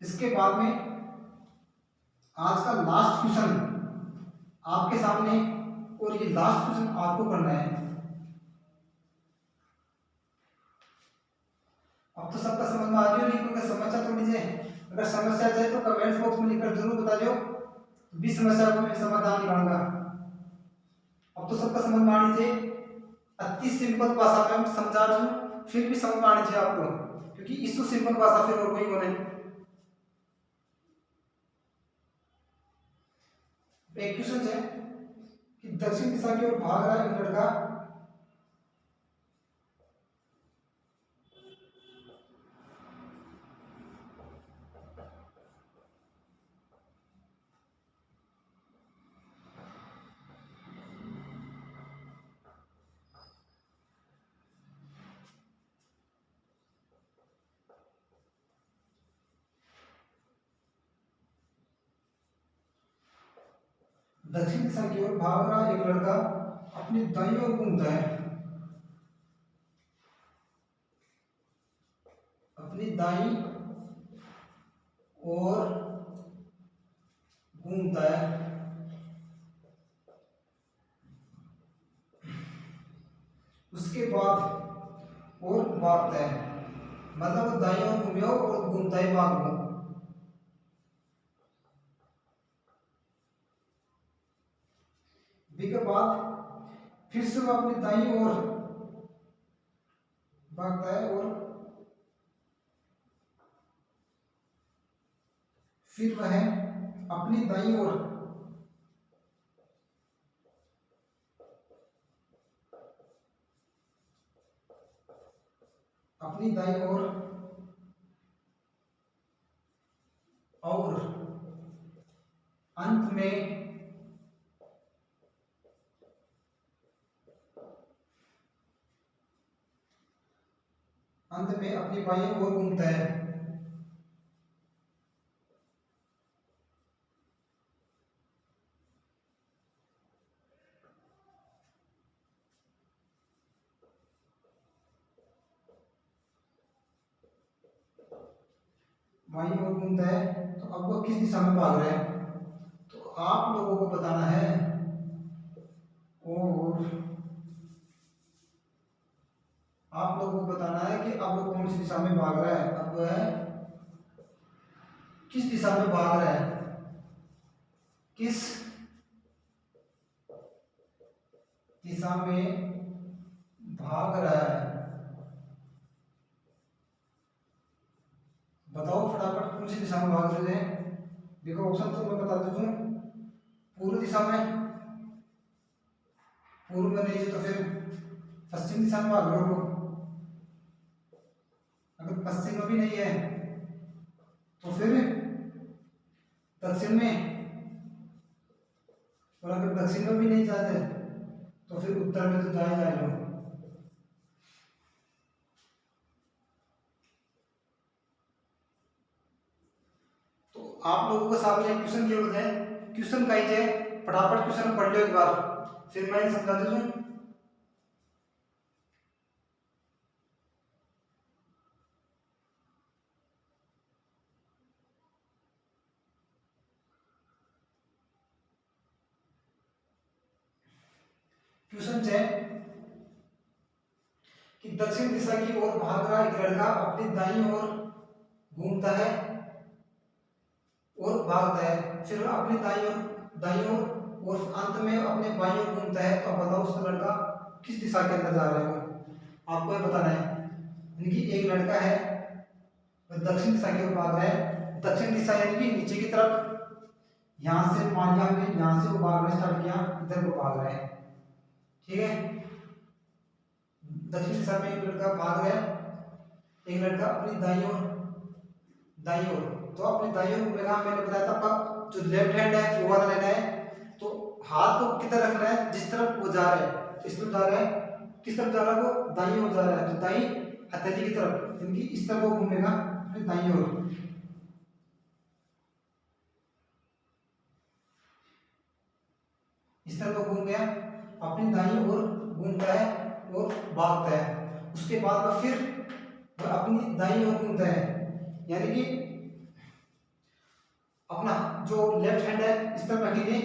इसके बाद में आज का लास्ट क्वेश्चन आपके सामने, और ये लास्ट क्वेश्चन आपको करना है। अब तो सबका समझ में आ गया नहीं, क्योंकि समस्या थोड़ी सी, अगर समस्या चाहिए तो कमेंट बॉक्स में लिखकर जरूर बता दो, 20 समस्या को मैं समाधान निकालूंगा। अब तो सबका समझ में आनी चाहिए, अति सिंपल भाषा में हम समझा रहा हूँ, फिर भी समझ में आनी चाहिए आपको, क्योंकि इससे सिंपल भाषा फिर और कोई को नहीं। एक क्वेश्चन है कि दक्षिण दिशा की ओर भाग रहा एक लड़का दक्षिण दिशा की ओर भाग रहा एक लड़का अपनी दाईं ओर घूमता है, अपनी दाईं ओर घूमता है, उसके बाद और भागता है, मतलब वो दाईं ओर घूमे और घूमता है भाग को। बी के बाद फिर से वो अपनी दाईं ओर भागता है और फिर वह अपनी दाईं ओर अपनी दाईं ओर और अंत में अपनी बाईं ओर घूमता है। बाईं ओर घूमता है, तो अब वो किस दिशा में भाग रहा है, तो आप लोगों को बताना है। और आप लोगों को बताना है कि अब वो कौन सी दिशा में भाग रहा है, अब वह किस दिशा में भाग रहा है, किस दिशा में भाग रहा है, बताओ फटाफट कौन सी दिशा में भाग रहे हैं। देखो ऑप्शन तो मैं बता देता हूँ, पूर्व दिशा में, पूर्व में नहीं तो फिर पश्चिम दिशा में भाग रहे हो, अगर पश्चिम में भी नहीं है तो फिर दक्षिण में, और अगर दक्षिण में भी नहीं जाते तो फिर उत्तर में तो जा ही जाए लोग। तो आप लोगों के सामने एक क्वेश्चन दिए होते हैं, क्वेश्चन का ही फटाफट क्वेश्चन पढ़ लो एक बार, फिर मैं समझा दूं। क्वेश्चन है कि दक्षिण दिशा की ओर भाग रहा एक लड़का अपनी दाईं ओर घूमता है और भागता है, फिर अपनी दाईं ओर और अंत में अपने बाईं ओर घूमता है, तो अब बताओ उस लड़का किस दिशा के अंदर जा रहा है, वो आपको ये बताना है। यानी कि एक लड़का है वह दक्षिण दिशा की ओर भाग रहा है, दक्षिण दिशा यानी कि नीचे की तरफ, यहाँ से मान लिया हमने, यहाँ से वो भागना स्टार्ट किया, इधर को भाग रहा है, ठीक है। दक्षिण दिशा में एक लड़का भाग रहा है, एक लड़का अपनी दाईं ओर, तो अपनी दाईं ओर घूमेगा, मैंने बताया था आपका जो लेफ्ट हैंड है वो वाला लेना है, तो हाथ को किधर रखना है, जिस तरफ वो जा रहा है, इस तरफ जा रहा है, किस तरफ जा रहा है, वो दाईं ओर जा रहा है, तो दाईं हथेली की तरफ, यानी कि इस तरफ वो घूमेगा अपनी दाईं ओर, इस तरफ वो घूम गया, अपनी दाईं ओर घूमता है और भागता है, उसके बाद वह फिर वह अपनी दाईं ओर घूमता है, यानी कि अपना जो लेफ्ट हैंड है इस तरफ रखेंगे,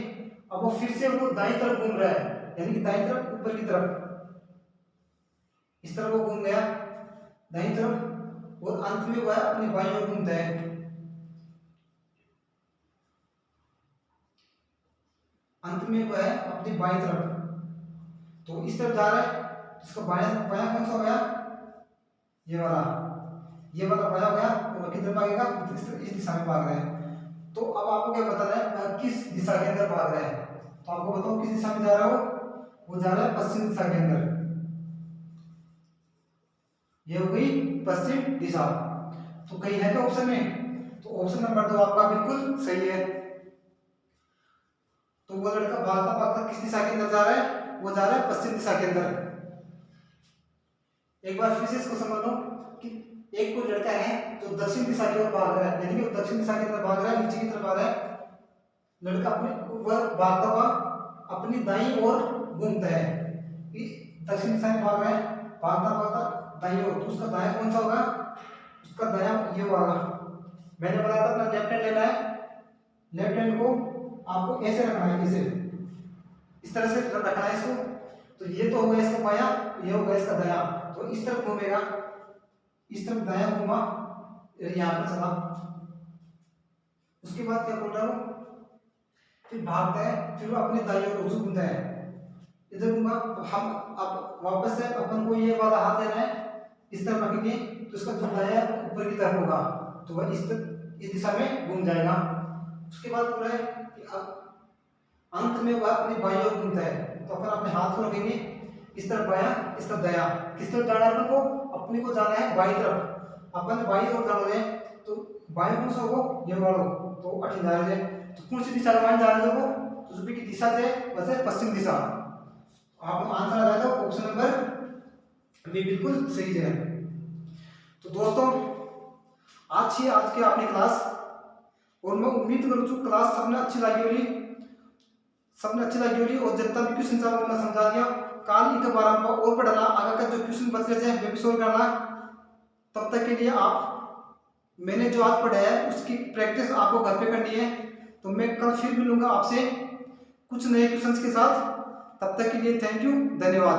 अब वो फिर से वो दाईं तरफ घूम रहा है, यानी कि दाईं तरफ ऊपर की तरफ, इस तरफ वो घूम गया दाईं तरफ, और अंत में वह अपनी बाईं ओर घूमता है, अंत में वह अपनी बाईं तरफ, तो इस तरफ जा रहा है, इसका बायां बायां कौन सा हो गया, ये वाला बायां हो गया, और किधर भागेगा, इस दिशा में भाग रहा है। तो अब आपको क्या बताना है, किस दिशा के अंदर भाग रहा है। तो आपको बताओ किस दिशा में जा रहा हो, वो जा रहा है पश्चिम दिशा के अंदर। ये हो गई पश्चिम दिशा। तो कहीं है क्या ऑप्शन में, तो ऑप्शन नंबर 2 आपका बिल्कुल सही है। तो वो लड़का भागता भागता किस दिशा के अंदर जा रहा है, वो जा रहा है पश्चिम दिशा के अंदर। एक बार फिर से इसको समझ लो कि एक कोई लड़का है जो दक्षिण दिशा की ओर भाग रहा है, यानी कि वो दक्षिण दिशा के अंदर भाग रहा है, नीचे की तरफ आ रहा है। लड़का अपने ऊपर भागता हुआ अपनी दाईं ओर घूमता है, दक्षिण दिशा में भाग रहा है, भागता भागता दाईं ओर। तो उसका दायां कौन सा होगा, उसका दायां ये होगा। मैंने बताया था अपना लेफ्ट हैंड लेना है, लेफ्ट हैंड को आपको ऐसे रखना है, ऐसे इस तरह से रखना है इसको। तो ये तो हो गया इसका बायां, ये हो गया इसका दायां। तो इस तरफ घूमेगा, इस तरफ दायां घूमा, यहाँ पर चला। उसके बाद क्या बोल रहा हूँ, फिर भागता है, फिर वो अपनी दाईं ओर घूमता है, इधर घूमा। हम अब वापस से अपन को ये वाला हाथ लेना है, इस तरफ रखेंगे तो इसका जो दायां ऊपर की तरफ होगा, तो वह इस दिशा में घूम जाएगा। उसके बाद बोल रहा है कि अब अंत में वह अपनी बाईं ओर घूमता है, तो अपन अपने हाथ को रखेंगे इस तरफ बायां, इस तरफ दायां। किस तरफ जाना है अपन को, अपने को जाना है बाईं तरफ। अपन बाईं ओर जाना है, तो बाएं कौन सा हो, ये वाला, तो अठीन जा रहे हैं। तो कौन सी दिशा में जा रहे हो, तो जो की दिशा है वैसे पश्चिम दिशा। आप आंसर आ जाएगा ऑप्शन नंबर बी बिल्कुल सही है। तो दोस्तों आज की आपने क्लास, और मैं उम्मीद करूँ जो क्लास सबने अच्छी लगी होगी, और जितना भी क्वेश्चन था वो मैं समझा दिया। काल एक बार आपको और पढ़ना, अगर का जो क्वेश्चन बच रहे थे वे भी सोल्व करना। तब तक के लिए आप मैंने जो आज पढ़ाया है उसकी प्रैक्टिस आपको घर पे करनी है। तो मैं कल फिर मिलूंगा आपसे कुछ नए क्वेश्चंस के साथ। तब तक के लिए थैंक यू, धन्यवाद।